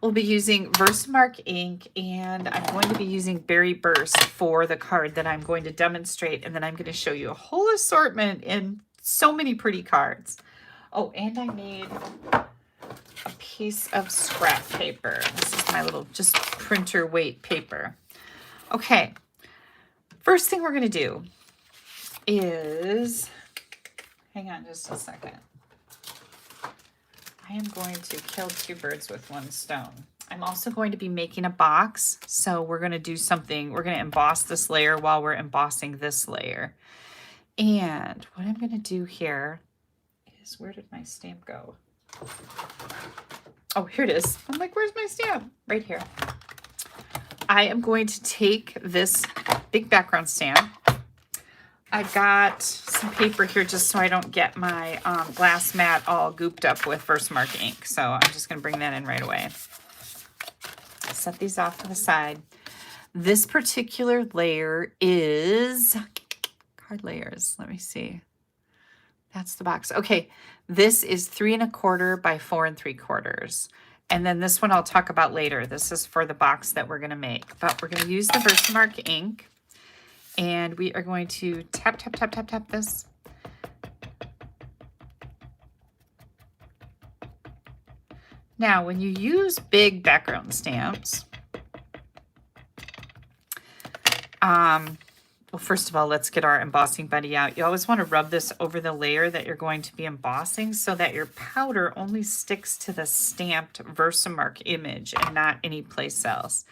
we'll be using Versamark ink, and I'm going to be using Berry Burst for the card that I'm going to demonstrate, and then I'm going to show you a whole assortment in so many pretty cards. Oh, and I made a piece of scrap paper. This is my little just printer weight paper. Okay, first thing we're going to do is, hang on just a second. I am going to kill two birds with one stone. I'm also going to be making a box. So we're going to do something. We're going to emboss this layer while we're embossing this layer. And what I'm going to do here is, where did my stamp go? Oh, here it is. I'm like, where's my stamp? Right here. I am going to take this big background stamp. I've got some paper here just so I don't get my glass mat all gooped up with Versamark ink. So I'm just going to bring that in right away. Set these off to the side. This particular layer is card layers. Let me see. That's the box. Okay, this is 3 1/4 by 4 3/4. And then this one I'll talk about later. This is for the box that we're going to make. But we're going to use the Versamark ink. And we are going to tap, tap, tap, tap, tap this. Now, when you use big background stamps, well, first of all, let's get our embossing buddy out. You always want to rub this over the layer that you're going to be embossing so that your powder only sticks to the stamped Versamark image and not any place else.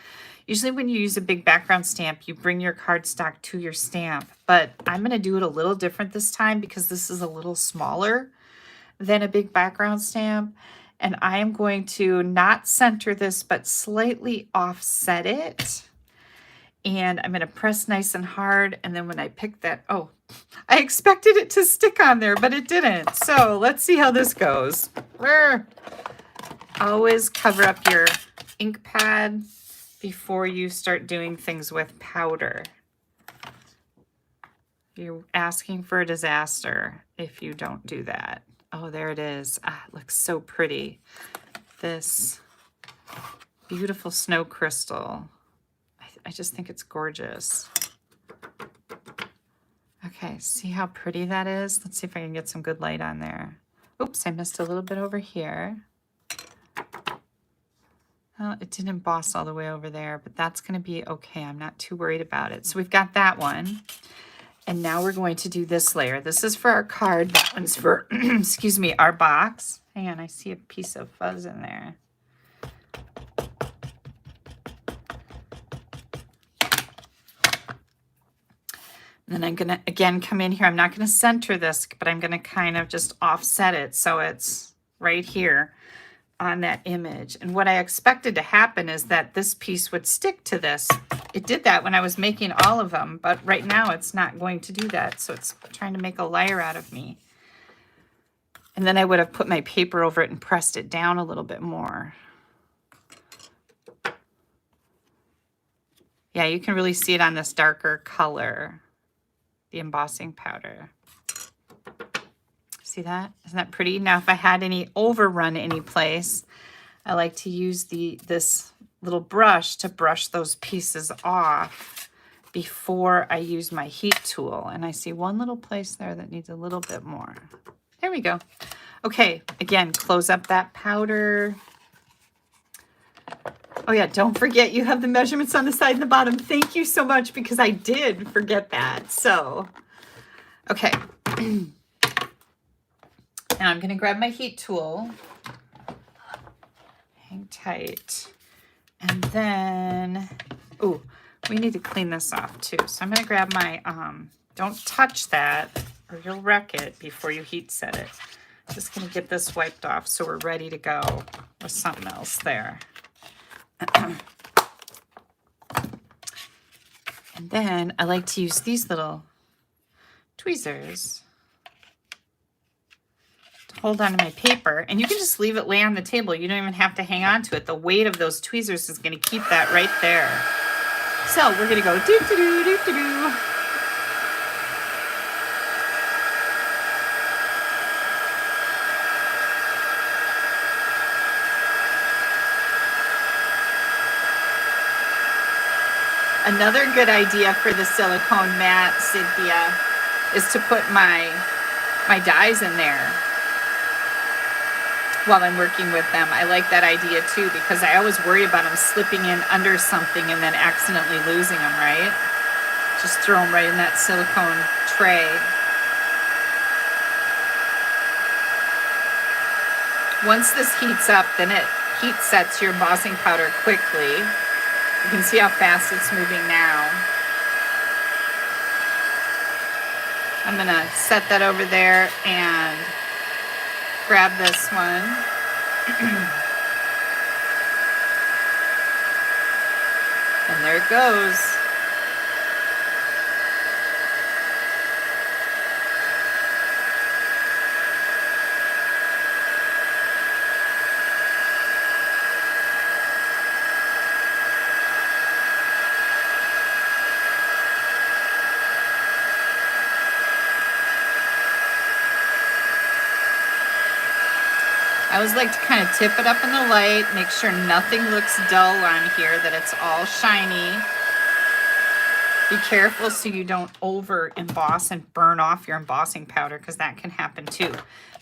Usually when you use a big background stamp, you bring your cardstock to your stamp, but I'm going to do it a little different this time because this is a little smaller than a big background stamp. And I am going to not center this, but slightly offset it. And I'm going to press nice and hard. And then when I pick that, oh, I expected it to stick on there, but it didn't. So let's see how this goes. Always cover up your ink pad before you start doing things with powder. You're asking for a disaster if you don't do that. Oh, there it is. Ah, it looks so pretty. This beautiful snow crystal. I just think it's gorgeous. Okay, see how pretty that is? Let's see if I can get some good light on there. Oops, I missed a little bit over here. Well, it didn't emboss all the way over there, but that's going to be okay. I'm not too worried about it. So we've got that one. And now we're going to do this layer. This is for our card. That one's for, excuse me, our box. Hang on, I see a piece of fuzz in there. And then I'm going to, again, come in here. I'm not going to center this, but I'm going to kind of just offset it so it's right here on that image. And what I expected to happen is that this piece would stick to this. It did that when I was making all of them, but right now it's not going to do that. So it's trying to make a liar out of me. And then I would have put my paper over it and pressed it down a little bit more. Yeah, you can really see it on this darker color, the embossing powder. See that? Isn't that pretty? Now, if I had any overrun any place, I like to use this little brush to brush those pieces off before I use my heat tool. And I see one little place there that needs a little bit more. There we go. Okay, again, close up that powder. Oh yeah, don't forget you have the measurements on the side and the bottom. Thank you so much because I did forget that. So, okay. Now I'm going to grab my heat tool. Hang tight. And then, oh, we need to clean this off too. So I'm going to grab my, don't touch that or you'll wreck it before you heat set it. Just going to get this wiped off so we're ready to go with something else there. And then I like to use these little tweezers to hold onto my paper, and you can just leave it lay on the table. You don't even have to hang on to it. The weight of those tweezers is going to keep that right there. So we're going to go do-do-do-do-do-do. Another good idea for the silicone mat, Cynthia, is to put my dies in there while I'm working with them. I like that idea too, because I always worry about them slipping in under something and then accidentally losing them, right? Just throw them right in that silicone tray. Once this heats up, then it heat sets your embossing powder quickly. You can see how fast it's moving now. I'm gonna set that over there and grab this one. And there it goes. I always like to kind of tip it up in the light, make sure nothing looks dull on here, that it's all shiny. Be careful so you don't over emboss and burn off your embossing powder, because that can happen too.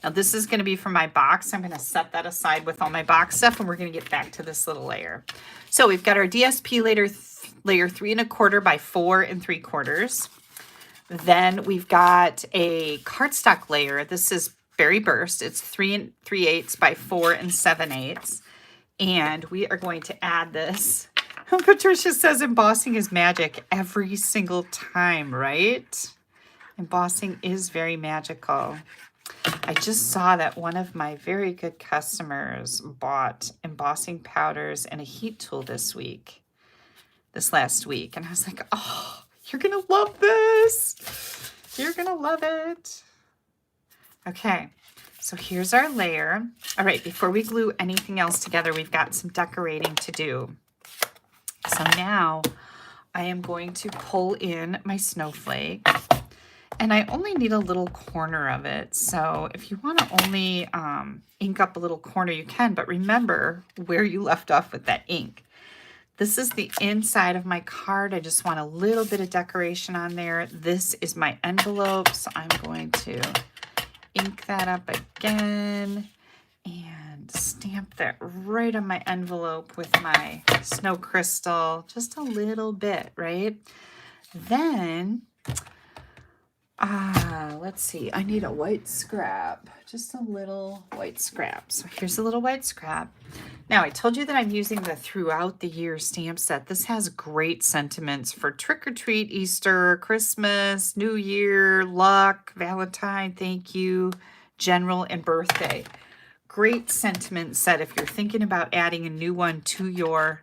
Now this is going to be for my box. I'm going to set that aside with all my box stuff, and we're going to get back to this little layer. So we've got our DSP layer 3 1/4 by 4 3/4. Then we've got a cardstock layer. This is Berry Burst. It's 3 3/8 by 4 7/8. And we are going to add this. Patricia says embossing is magic every single time, right? Embossing is very magical. I just saw that one of my very good customers bought embossing powders and a heat tool this last week. And I was like, oh, you're going to love this. You're going to love it. Okay, so here's our layer. All right, before we glue anything else together, we've got some decorating to do. So now I am going to pull in my snowflake, and I only need a little corner of it. So if you want to only ink up a little corner, you can, but remember where you left off with that ink. This is the inside of my card. I just want a little bit of decoration on there. This is my envelope, so I'm going to ink that up again and stamp that right on my envelope with my snow crystal, just a little bit, right? Then, let's see, I need a white scrap, just a little white scrap. So here's a little white scrap. Now, I told you that I'm using the Throughout the Year stamp set. This has great sentiments for trick or treat, Easter, Christmas, New Year, luck, Valentine, thank you, general, and birthday. Great sentiment set if you're thinking about adding a new one to your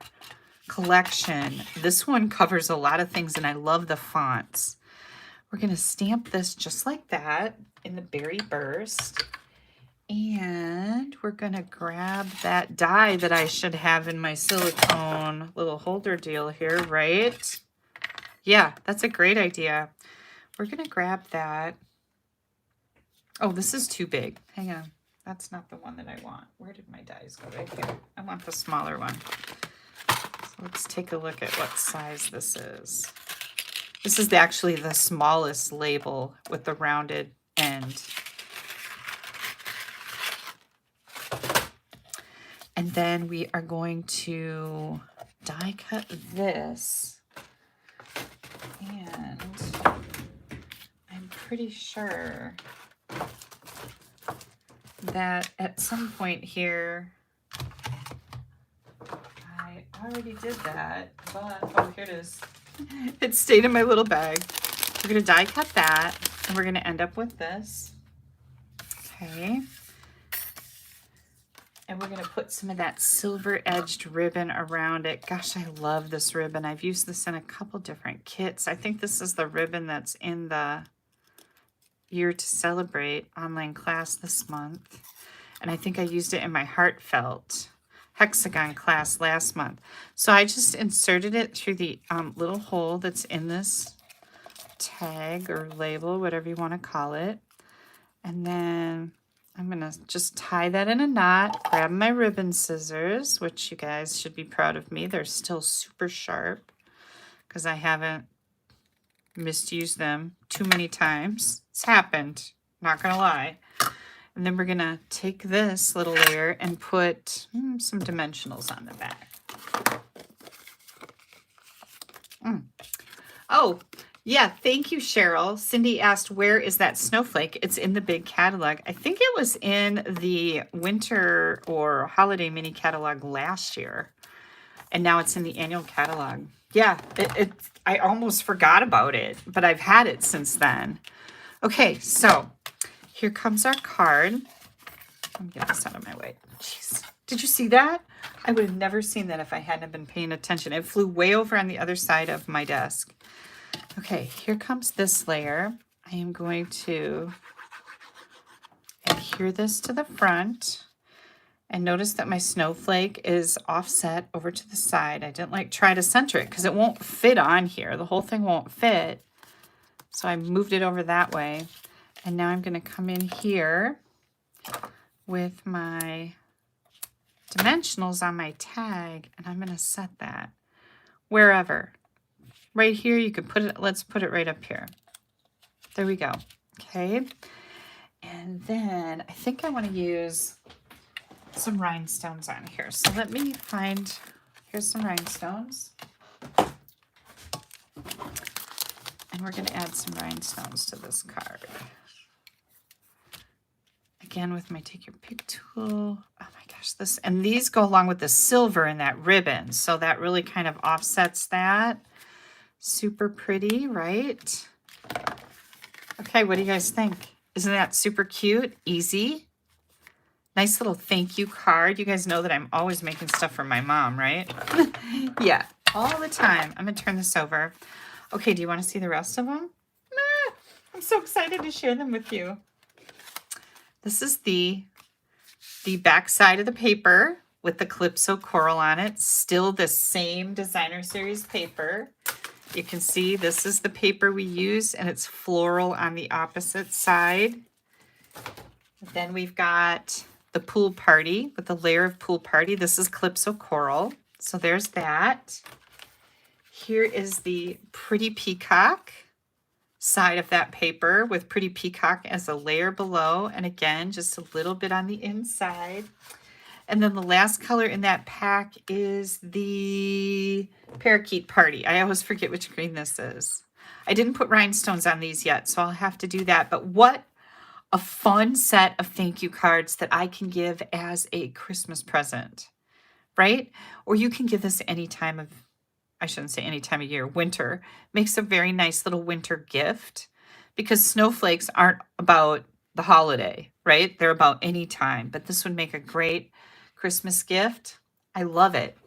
collection. This one covers a lot of things, and I love the fonts. We're going to stamp this just like that in the Berry Burst. And we're going to grab that die that I should have in my silicone little holder deal here, right? Yeah, that's a great idea. We're going to grab that. Oh, this is too big. Hang on. That's not the one that I want. Where did my dies go? Right here. I want the smaller one. So let's take a look at what size this is. This is actually the smallest label with the rounded end. And then we are going to die cut this. And I'm pretty sure that at some point here, I already did that, but, oh, here it is. It stayed in my little bag. We're going to die cut that, and we're going to end up with this. Okay. And we're going to put some of that silver edged ribbon around it. Gosh, I love this ribbon. I've used this in a couple different kits. I think this is the ribbon that's in the Year to Celebrate online class this month. And I think I used it in my Heartfelt Hexagon class last month. So I just inserted it through the little hole that's in this tag or label, whatever you want to call it. And then I'm going to just tie that in a knot, grab my ribbon scissors, which you guys should be proud of me. They're still super sharp. because I haven't misused them too many times. It's happened, not gonna lie. And then we're gonna take this little layer and put some dimensionals on the back. Oh, yeah, thank you, Cheryl. Cindy asked, where is that snowflake? It's in the big catalog. I think it was in the winter or holiday mini catalog last year. And now it's in the annual catalog. Yeah, I almost forgot about it, but I've had it since then. Okay, so here comes our card. Let me get this out of my way. Jeez. Did you see that? I would have never seen that if I hadn't been paying attention. It flew way over on the other side of my desk. Okay, here comes this layer. I am going to adhere this to the front. And notice that my snowflake is offset over to the side. I didn't like try to center it because it won't fit on here. The whole thing won't fit. So I moved it over that way. And now I'm going to come in here with my dimensionals on my tag, and I'm going to set that wherever. Right here, you could put it, let's put it right up here. There we go. Okay. And then I think I want to use some rhinestones on here. So let me find, here's some rhinestones. And we're going to add some rhinestones to this card. Again, with my take your pick tool. Oh my gosh, this, and these go along with the silver in that ribbon. So that really kind of offsets that. Super pretty, right? Okay, what do you guys think? Isn't that super cute? Easy. Nice little thank you card. You guys know that I'm always making stuff for my mom, right? Yeah, all the time. I'm gonna turn this over. Okay, do you want to see the rest of them? I'm so excited to share them with you. This is the back side of the paper with the Calypso coral on it. Still the same designer series paper. You can see this is the paper we use, and it's floral on the opposite side. Then we've got the pool party with the layer of pool party. This is Calypso coral. So there's that. Here is the pretty peacock side of that paper with pretty peacock as a layer below, and again just a little bit on the inside. And then the last color in that pack is the parakeet party. I always forget which green this is. I didn't put rhinestones on these yet, so I'll have to do that. But what a fun set of thank you cards that I can give as a Christmas present, right? Or you can give this any time of, I shouldn't say any time of year, winter. Makes a very nice little winter gift because snowflakes aren't about the holiday, right? They're about any time, but this would make a great Christmas gift. I love it.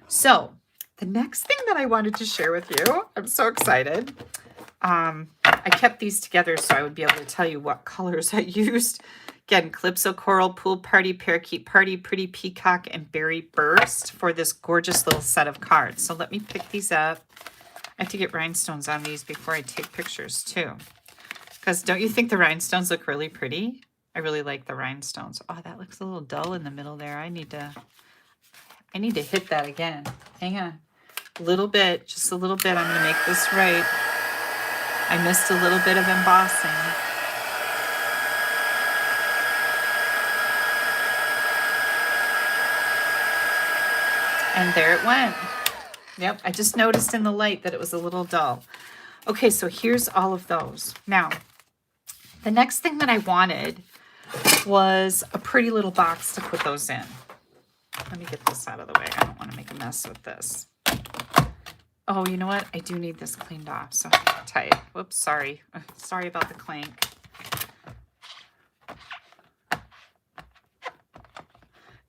So the next thing that I wanted to share with you, I'm so excited. I kept these together so I would be able to tell you what colors I used. Again, Calypso Coral, Pool Party, Parakeet Party, Pretty Peacock, and Berry Burst for this gorgeous little set of cards. So let me pick these up. I have to get rhinestones on these before I take pictures too. Because don't you think the rhinestones look really pretty? I really like the rhinestones. Oh, that looks a little dull in the middle there. I need to hit that again. Hang on. A little bit, just a little bit. I'm going to make this right. I missed a little bit of embossing. And there it went. Yep, I just noticed in the light that it was a little dull. Okay, so here's all of those. Now, the next thing that I wanted was a pretty little box to put those in. Let me get this out of the way. I don't want to make a mess with this. Oh, you know what? I do need this cleaned off, so tight. Whoops, sorry. Sorry about the clank.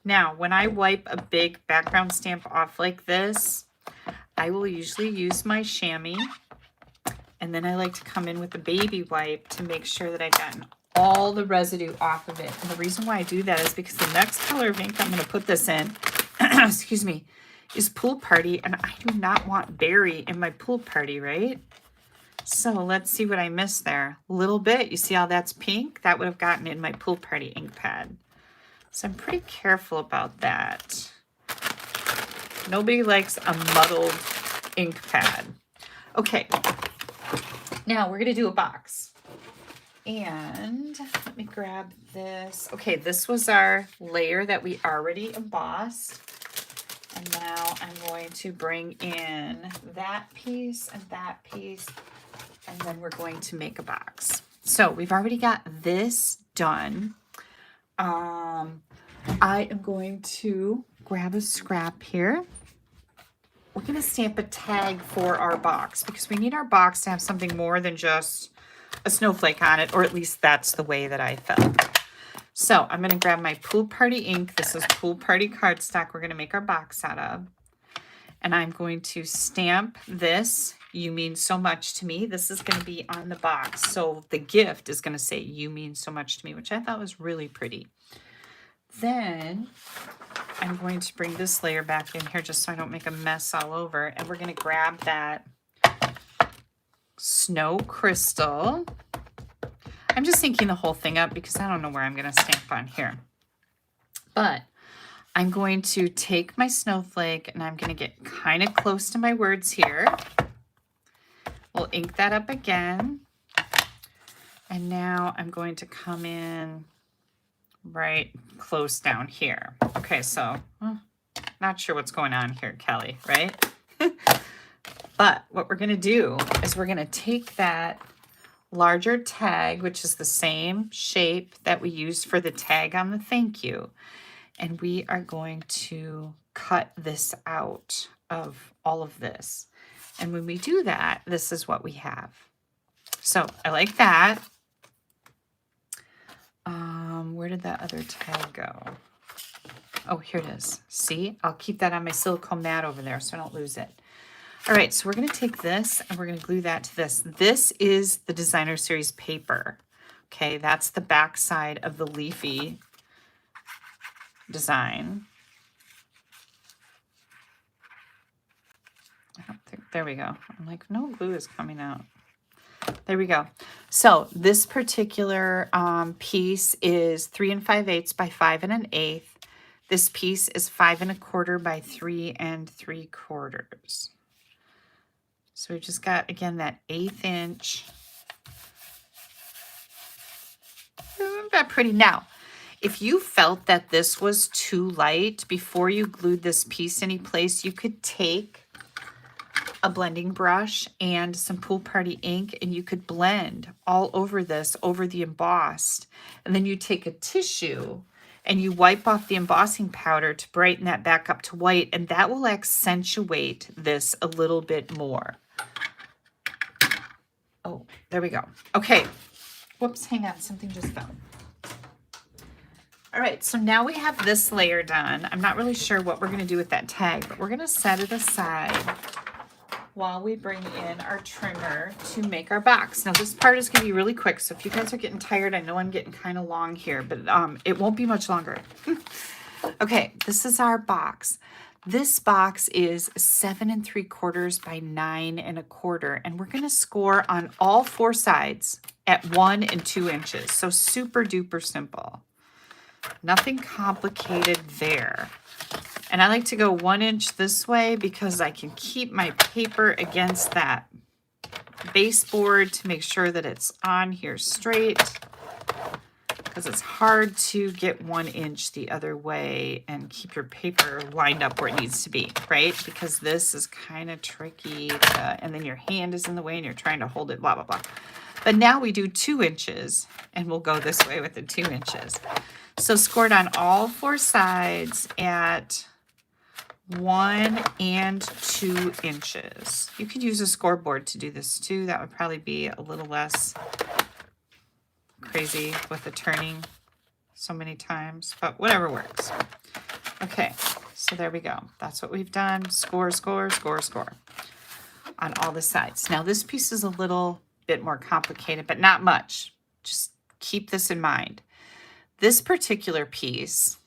Now, when I wipe a big background stamp off like this, I will usually use my chamois, and then I like to come in with a baby wipe to make sure that I've gotten all the residue off of it. And the reason why I do that is because the next color of ink I'm going to put this in, excuse me, is Pool Party, and I do not want berry in my Pool Party, right? So let's see what I missed there. A little bit. You see how that's pink? That would have gotten in my Pool Party ink pad. So I'm pretty careful about that. Nobody likes a muddled ink pad. Okay, now we're gonna do a box. And let me grab this. Okay, this was our layer that we already embossed. And now I'm going to bring in that piece and that piece, and then we're going to make a box. So we've already got this done. I am going to grab a scrap here. We're going to stamp a tag for our box because we need our box to have something more than just a snowflake on it, or at least that's the way that I felt. So I'm going to grab my Pool Party ink. This is Pool Party cardstock we're going to make our box out of. And I'm going to stamp this, "You mean so much to me." This is going to be on the box. So the gift is going to say, "You mean so much to me," which I thought was really pretty. Then I'm going to bring this layer back in here just so I don't make a mess all over. And we're going to grab that snow crystal. I'm just inking the whole thing up because I don't know where I'm going to stamp on here. But I'm going to take my snowflake and I'm going to get kind of close to my words here. We'll ink that up again. And now I'm going to come in right close down here. Okay, so not sure what's going on here, Kelly, right? But what we're going to do is we're going to take that larger tag, which is the same shape that we used for the tag on the thank you, and we are going to cut this out of all of this. And when we do that, this is what we have. So I like that. Where did that other tag go? Oh, here it is. See, I'll keep that on my silicone mat over there so I don't lose it. All right, so we're going to take this and we're going to glue that to this. This is the Designer Series paper. Okay, that's the back side of the leafy design. I don't think, there we go. I'm like, no glue is coming out. There we go. So this particular piece is 3 5/8 by 5 1/8. This piece is 5 1/4 by 3 3/4. So we've just got, again, that 1/8 inch. Isn't that pretty? Now, if you felt that this was too light before you glued this piece any place, you could take a blending brush and some Pool Party ink and you could blend all over this, over the embossed. And then you take a tissue and you wipe off the embossing powder to brighten that back up to white, and that will accentuate this a little bit more. Oh, there we go. Okay. Whoops, hang on, something just fell. All right, so now we have this layer done. I'm not really sure what we're going to do with that tag, but we're going to set it aside while we bring in our trimmer to make our box. Now this part is going to be really quick, so if you guys are getting tired, I know I'm getting kind of long here, but it won't be much longer. Okay, this is our box. This box is 7 3/4 by 9 1/4, and we're going to score on all 4 sides at 1 and 2 inches. So super duper simple. Nothing complicated there. And I like to go 1 inch this way because I can keep my paper against that baseboard to make sure that it's on here straight, because it's hard to get 1 inch the other way and keep your paper lined up where it needs to be, right? Because this is kind of tricky and then your hand is in the way and you're trying to hold it, blah, blah, blah. But now we do 2 inches and we'll go this way with the 2 inches. So scored on all 4 sides at 1 and 2 inches. You could use a scoreboard to do this too. That would probably be a little less crazy with the turning so many times, but whatever works. Okay, so there we go. That's what we've done. Score, score, score, score on all the sides. Now this piece is a little bit more complicated, but not much. Just keep this in mind. This particular piece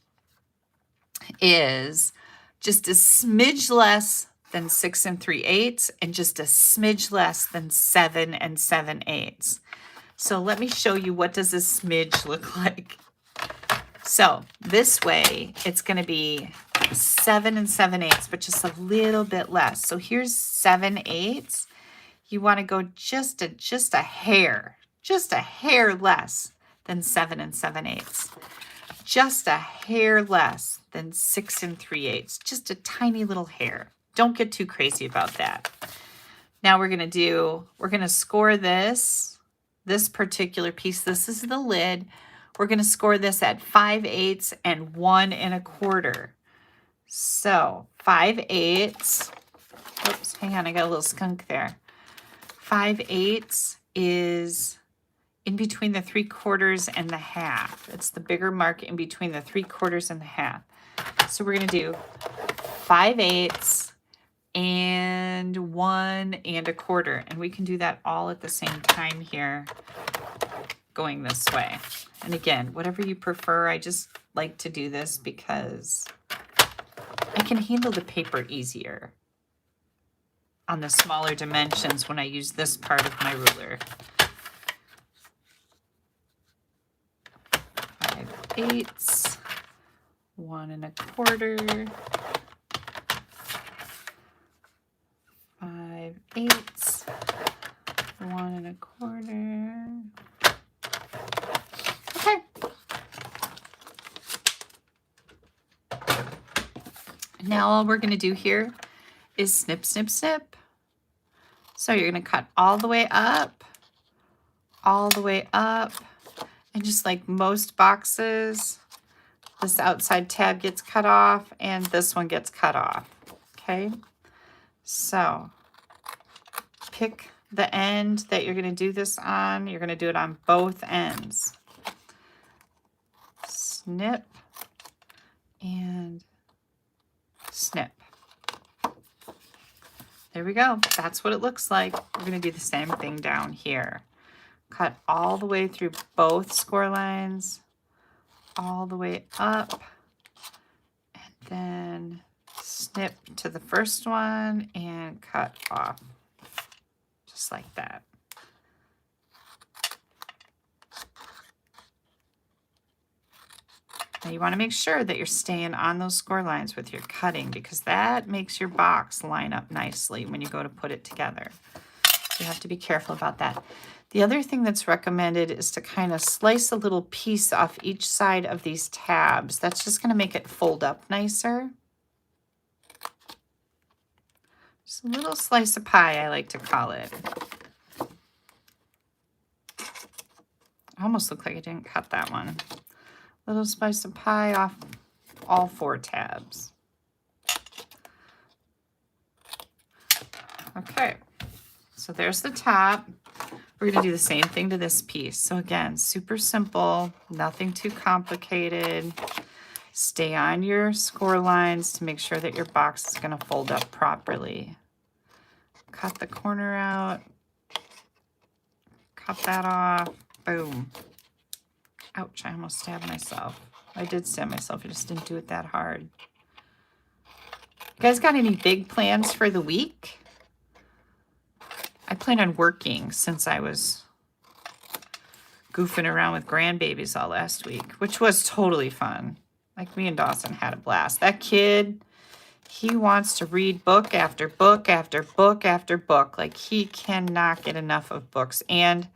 is just a smidge less than 6 3/8 and just a smidge less than 7 7/8. So let me show you, what does a smidge look like. So this way it's going to be 7 7/8, but just a little bit less. So here's 7/8. you want to go just a hair less than 7 7/8. Just a hair less than 6 3/8. Just a tiny little hair. Don't get too crazy about that. Now we're going to score this particular piece. This is the lid. We're going to score this at 5/8 and 1 1/4. So 5/8. Oops, hang on, I got a little skunk there. 5/8 is in between the 3/4 and the half. It's the bigger mark in between the 3/4 and the half. So we're going to do 5/8 and 1 1/4. And we can do that all at the same time here, going this way. And again, whatever you prefer, I just like to do this because I can handle the paper easier on the smaller dimensions when I use this part of my ruler. 5/8, 1 1/4, 5/8, 1 1/4. Okay. Now all we're going to do here is snip, snip, snip. So you're going to cut all the way up, and just like most boxes, this outside tab gets cut off and this one gets cut off. Okay, so pick the end that you're going to do this on. You're going to do it on both ends. Snip and snip. There we go. That's what it looks like. We're going to do the same thing down here. Cut all the way through both score lines, all the way up, and then snip to the first one and cut off, just like that. Now you want to make sure that you're staying on those score lines with your cutting, because that makes your box line up nicely when you go to put it together. So you have to be careful about that. The other thing that's recommended is to kind of slice a little piece off each side of these tabs. That's just going to make it fold up nicer. Just a little slice of pie, I like to call it. I almost look like I didn't cut that one. Little slice of pie off all 4 tabs. Okay, so there's the top. We're going to do the same thing to this piece. So again, super simple, nothing too complicated. Stay on your score lines to make sure that your box is going to fold up properly. Cut the corner out. Cut that off. Boom. Ouch, I almost stabbed myself. I did stab myself, I just didn't do it that hard. You guys got any big plans for the week? I plan on working since I was goofing around with grandbabies all last week, which was totally fun. Like, me and Dawson had a blast. That kid, he wants to read book after book after book after book. Like, he cannot get enough of books. And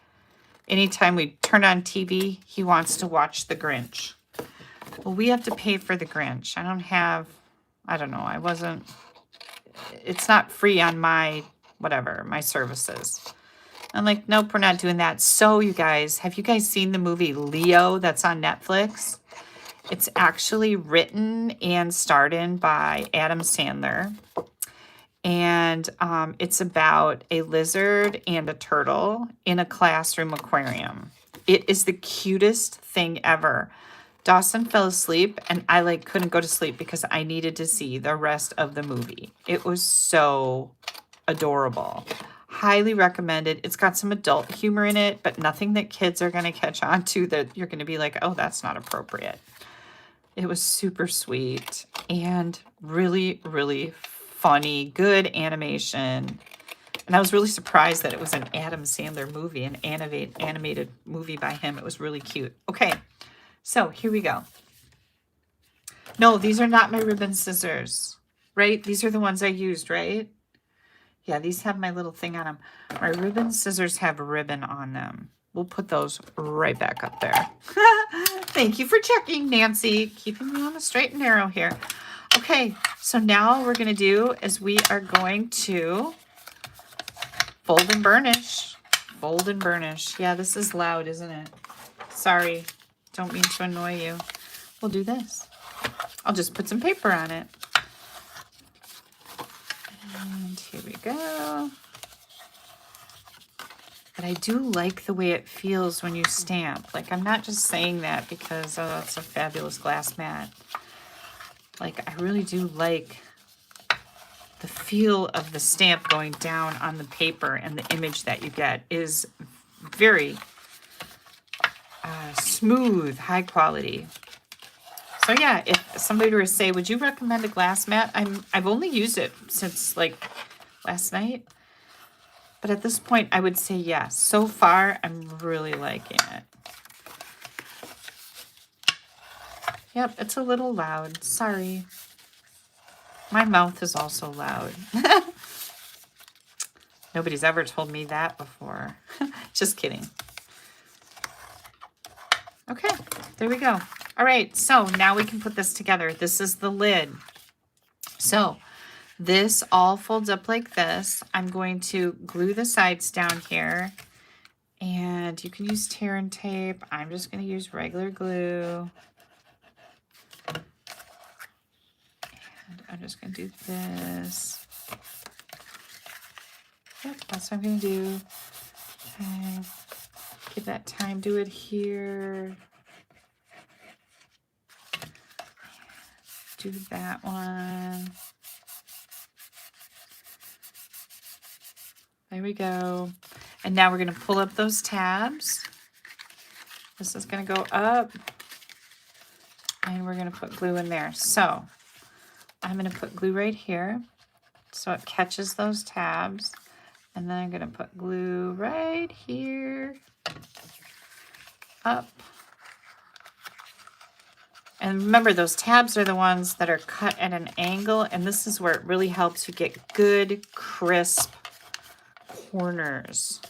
anytime we turn on TV, he wants to watch The Grinch. Well, we have to pay for The Grinch. I don't know, it's not free on my services. I'm like, nope, we're not doing that. So you guys, have you guys seen the movie Leo that's on Netflix? It's actually written and starred in by Adam Sandler. And it's about a lizard and a turtle in a classroom aquarium. It is the cutest thing ever. Dawson fell asleep and I couldn't go to sleep because I needed to see the rest of the movie. It was so adorable. Highly recommended. It's got some adult humor in it, but nothing that kids are going to catch on to that you're going to be like, oh, that's not appropriate. It was super sweet and really, really funny, good animation. And I was really surprised that it was an Adam Sandler movie, an animated movie by him. It was really cute. Okay, so here we go. No, these are not my ribbon scissors, right? These are the ones I used, right? Yeah, these have my little thing on them. My ribbon scissors have ribbon on them. We'll put those right back up there. Thank you for checking, Nancy. Keeping me on the straight and narrow here. Okay, so now what we're going to do is we are going to fold and burnish. Fold and burnish. Yeah, this is loud, isn't it? Sorry. Don't mean to annoy you. We'll do this. I'll just put some paper on it. And here we go. But I do like the way it feels when you stamp. Like, I'm not just saying that because, oh, it's a fabulous glass mat. Like, I really do like the feel of the stamp going down on the paper, and the image that you get is very smooth, high quality. So yeah, if somebody were to say, would you recommend a glass mat? I've only used it since like last night. But at this point, I would say yes. So far, I'm really liking it. Yep, it's a little loud. Sorry. My mouth is also loud. Nobody's ever told me that before. Just kidding. Okay, there we go. All right, so now we can put this together. This is the lid. So this all folds up like this. I'm going to glue the sides down here. And you can use tear and tape. I'm just going to use regular glue. And I'm just going to do this. Yep, that's what I'm going to do. Okay. Give that time to adhere. Do that one. There we go. And now we're going to pull up those tabs. This is going to go up. And we're going to put glue in there. So I'm going to put glue right here so it catches those tabs. And then I'm going to put glue right here. Up. And remember, those tabs are the ones that are cut at an angle, and this is where it really helps you get good, crisp corners.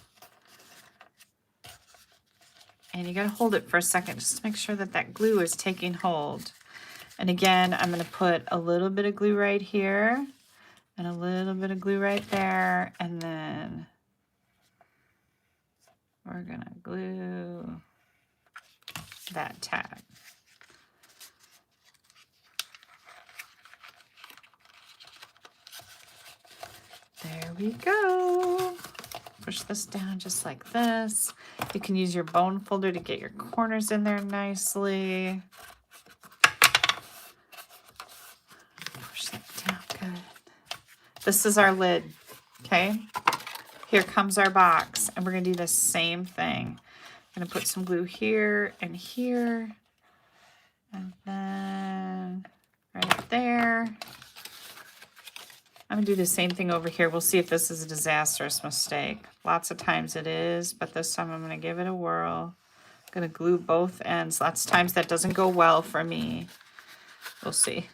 And you got to hold it for a second just to make sure that that glue is taking hold. And again, I'm going to put a little bit of glue right here and a little bit of glue right there, and then we're going to glue that tab. There we go. Push this down just like this. You can use your bone folder to get your corners in there nicely. Push that down good. This is our lid, okay? Here comes our box, and we're going to do the same thing. I'm going to put some glue here and here, and then right there. I'm going to do the same thing over here. We'll see if this is a disastrous mistake. Lots of times it is, but this time I'm going to give it a whirl. I'm going to glue both ends. Lots of times that doesn't go well for me. We'll see.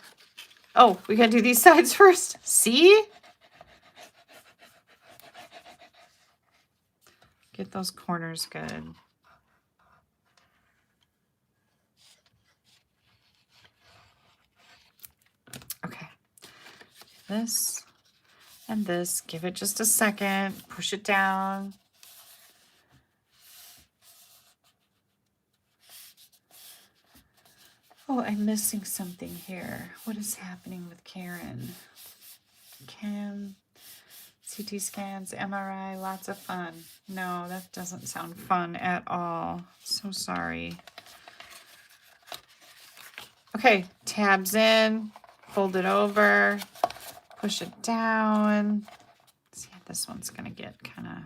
Oh, we got to do these sides first. See? Get those corners good. Okay. This and this. Give it just a second. Push it down. Oh, I'm missing something here. What is happening with Karen? CT scans, MRI, lots of fun. No, that doesn't sound fun at all. So sorry. Okay, tabs in, fold it over, push it down. Let's see if this one's gonna get kind of,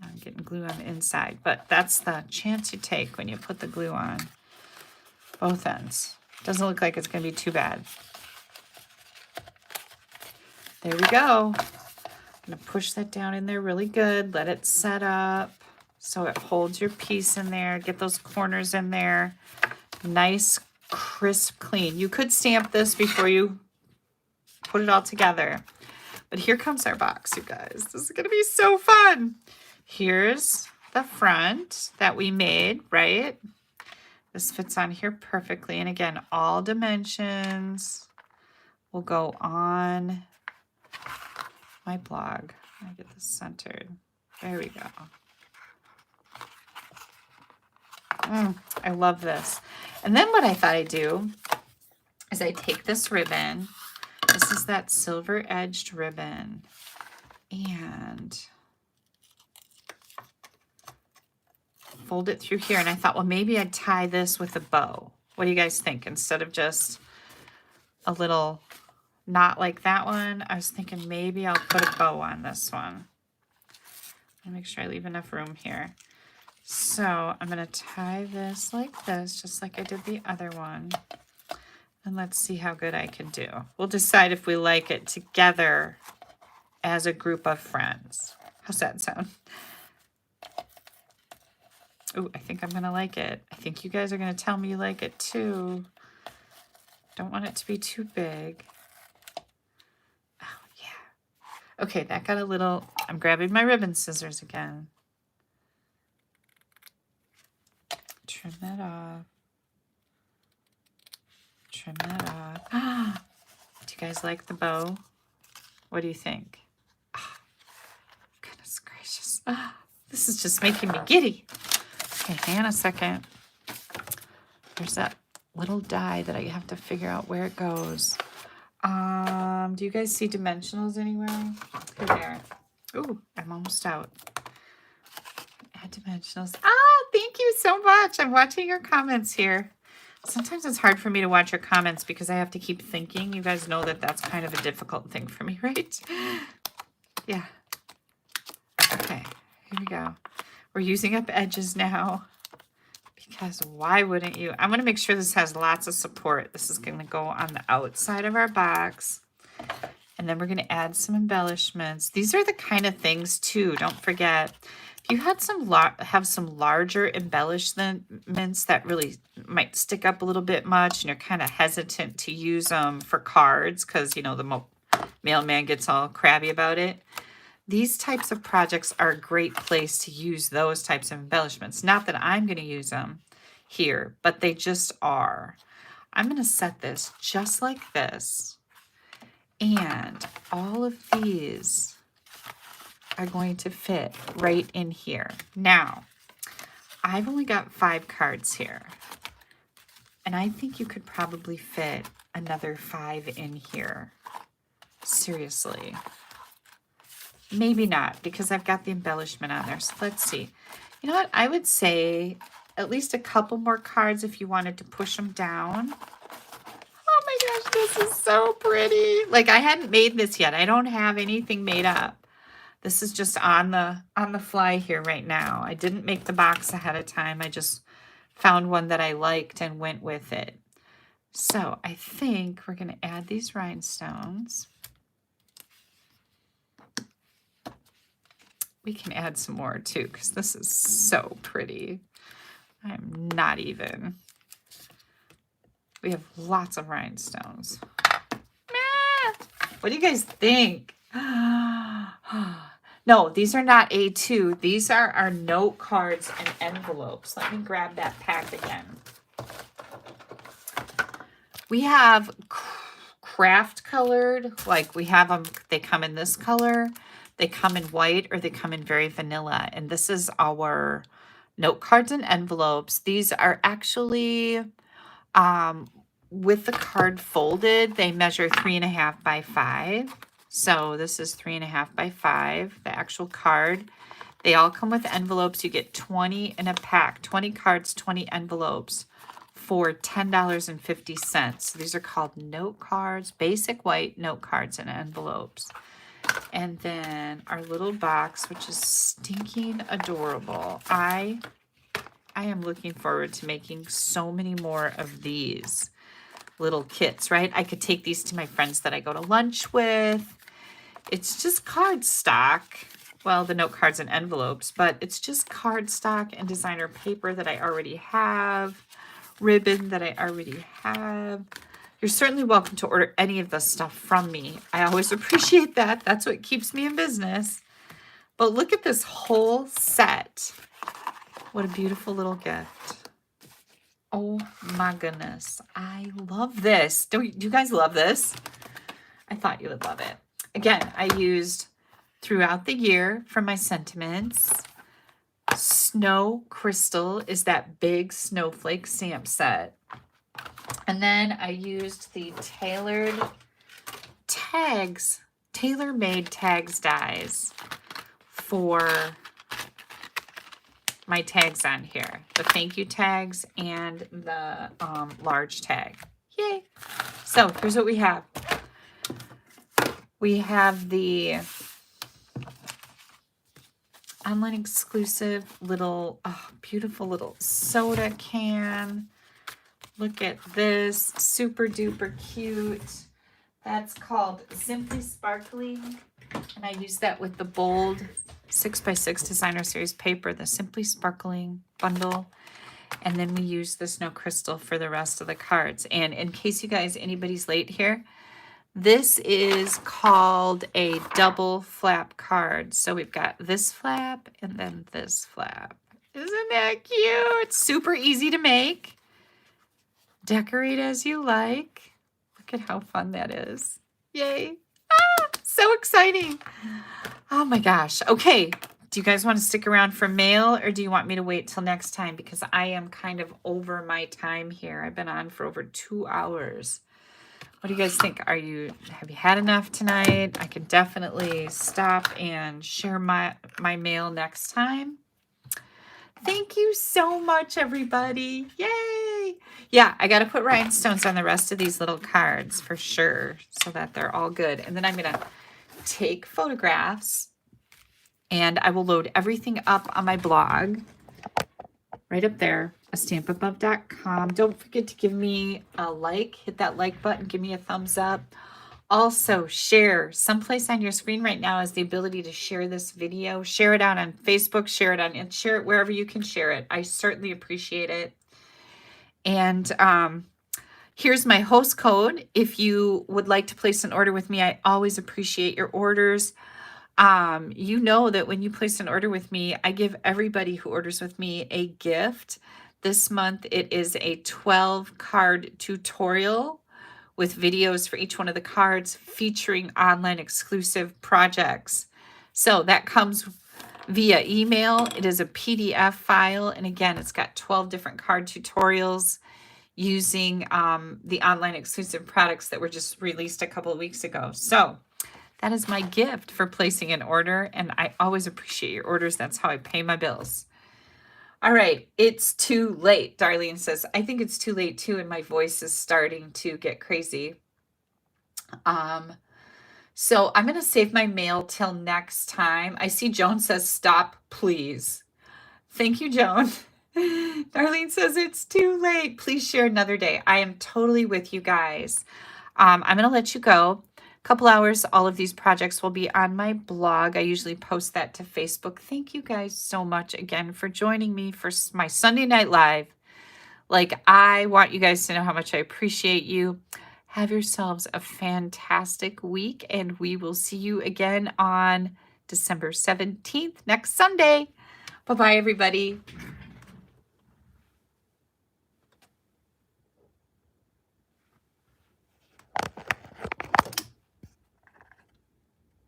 I'm getting glue on the inside, but that's the chance you take when you put the glue on both ends. Doesn't look like it's gonna be too bad. There we go. I'm gonna push that down in there really good. Let it set up so it holds your piece in there. Get those corners in there. Nice, crisp, clean. You could stamp this before you put it all together, But here comes our box, you guys. This is going to be so fun. Here's the front that we made, right? This fits on here perfectly. And again, all dimensions will go on my blog. I get this centered. There we go. I love this. And then what I thought I'd do is I take this ribbon. This is that silver edged ribbon. And fold it through here. And I thought, well, maybe I'd tie this with a bow. What do you guys think? Instead of just a little knot like that one, I was thinking maybe I'll put a bow on this one. I'll make sure I leave enough room here. So I'm going to tie this like this, just like I did the other one. And let's see how good I can do. We'll decide if we like it together as a group of friends. How's that sound? Oh, I think I'm going to like it. I think you guys are going to tell me you like it too. Don't want it to be too big. Oh, yeah. Okay, that got a little... I'm grabbing my ribbon scissors again. Trim that off. Trim that off. Ah, do you guys like the bow? What do you think? Oh, goodness gracious. Ah, this is just making me giddy. Okay, hang on a second. There's that little die that I have to figure out where it goes. Do you guys see dimensionals anywhere? Here they are. Ooh, I'm almost out. Add dimensionals. Ah, thank you so much. I'm watching your comments here. Sometimes it's hard for me to watch your comments because I have to keep thinking. You guys know that that's kind of a difficult thing for me, right? Yeah. Okay, here we go. We're using up edges now because why wouldn't you? I'm going to make sure this has lots of support. This is going to go on the outside of our box. And then we're going to add some embellishments. These are the kind of things too, don't forget. If you had have some larger embellishments that really might stick up a little bit much and you're kind of hesitant to use them for cards because, you know, the mailman gets all crabby about it. These types of projects are a great place to use those types of embellishments. Not that I'm going to use them here, but they just are. I'm going to set this just like this. And all of these are going to fit right in here. Now, I've only got 5 cards here. And I think you could probably fit another 5 in here. Seriously. Maybe not, because I've got the embellishment on there. So let's see. You know what? I would say at least a couple more cards if you wanted to push them down. Oh my gosh, this is so pretty. Like, I hadn't made this yet. I don't have anything made up. This is just on the fly here right now. I didn't make the box ahead of time. I just found one that I liked and went with it. So I think we're going to add these rhinestones. We can add some more too, because this is so pretty. I'm not even. We have lots of rhinestones. What do you guys think? No, these are not A2. These are our note cards and envelopes. Let me grab that pack again. We have craft colored, like we have them, they come in this color, they come in white, or they come in very vanilla. And this is our note cards and envelopes. These are actually, with the card folded, they measure 3.5 by 5. So this is 3.5 by 5, the actual card. They all come with envelopes. You get 20 in a pack, 20 cards, 20 envelopes for $10.50. So these are called note cards, basic white note cards and envelopes. And then our little box, which is stinking adorable. I am looking forward to making so many more of these little kits, right? I could take these to my friends that I go to lunch with. It's just cardstock. Well, the note cards and envelopes, but it's just cardstock and designer paper that I already have, ribbon that I already have. You're certainly welcome to order any of this stuff from me. I always appreciate that. That's what keeps me in business. But look at this whole set. What a beautiful little gift. Oh my goodness. I love this. Do you guys love this? I thought you would love it. Again, I used throughout the year for my sentiments. Snow Crystal is that big snowflake stamp set. And then I used the tailored tags, tailor-made tags dies for my tags on here. The thank you tags and the large tag. Yay! So here's what we have. We have the online exclusive little, beautiful little soda can. Look at this, super duper cute. That's called Simply Sparkling. And I use that with the bold 6x6 designer series paper, the Simply Sparkling bundle. And then we use the Snow Crystal for the rest of the cards. And in case you guys, anybody's late here, this is called a double flap card. So we've got this flap and then this flap. Isn't that cute? It's super easy to make. Decorate as you like. Look at how fun that is. Yay. Ah, so exciting. Oh my gosh. Okay. Do you guys want to stick around for mail or do you want me to wait till next time? Because I am kind of over my time here. I've been on for over 2 hours. What do you guys think? Have you had enough tonight? I can definitely stop and share my mail next time. Thank you so much, everybody. Yay! Yeah, I got to put rhinestones on the rest of these little cards for sure so that they're all good. And then I'm going to take photographs and I will load everything up on my blog right up there, AStampAbove.com. Don't forget to give me a like. Hit that like button. Give me a thumbs up. Also, share. Someplace on your screen right now is the ability to share this video. Share it out on Facebook. Share it and share it wherever you can share it. I certainly appreciate it. And here's my host code. If you would like to place an order with me, I always appreciate your orders. You know that when you place an order with me, I give everybody who orders with me a gift. This month, it is a 12 card tutorial with videos for each one of the cards featuring online exclusive projects. So that comes via email. It is a PDF file. And again, it's got 12 different card tutorials using the online exclusive products that were just released a couple of weeks ago. So that is my gift for placing an order. And I always appreciate your orders. That's how I pay my bills. All right, it's too late, Darlene says. I think it's too late too, and my voice is starting to get crazy. So I'm going to save my mail till next time. I see Joan says, stop, please. Thank you, Joan. Darlene says, it's too late. Please share another day. I am totally with you guys. I'm going to let you go. Couple hours, all of these projects will be on my blog. I usually post that to Facebook. Thank you guys so much again for joining me for my Sunday Night Live. Like, I want you guys to know how much I appreciate you. Have yourselves a fantastic week, and we will see you again on December 17th, next Sunday. Bye-bye, everybody.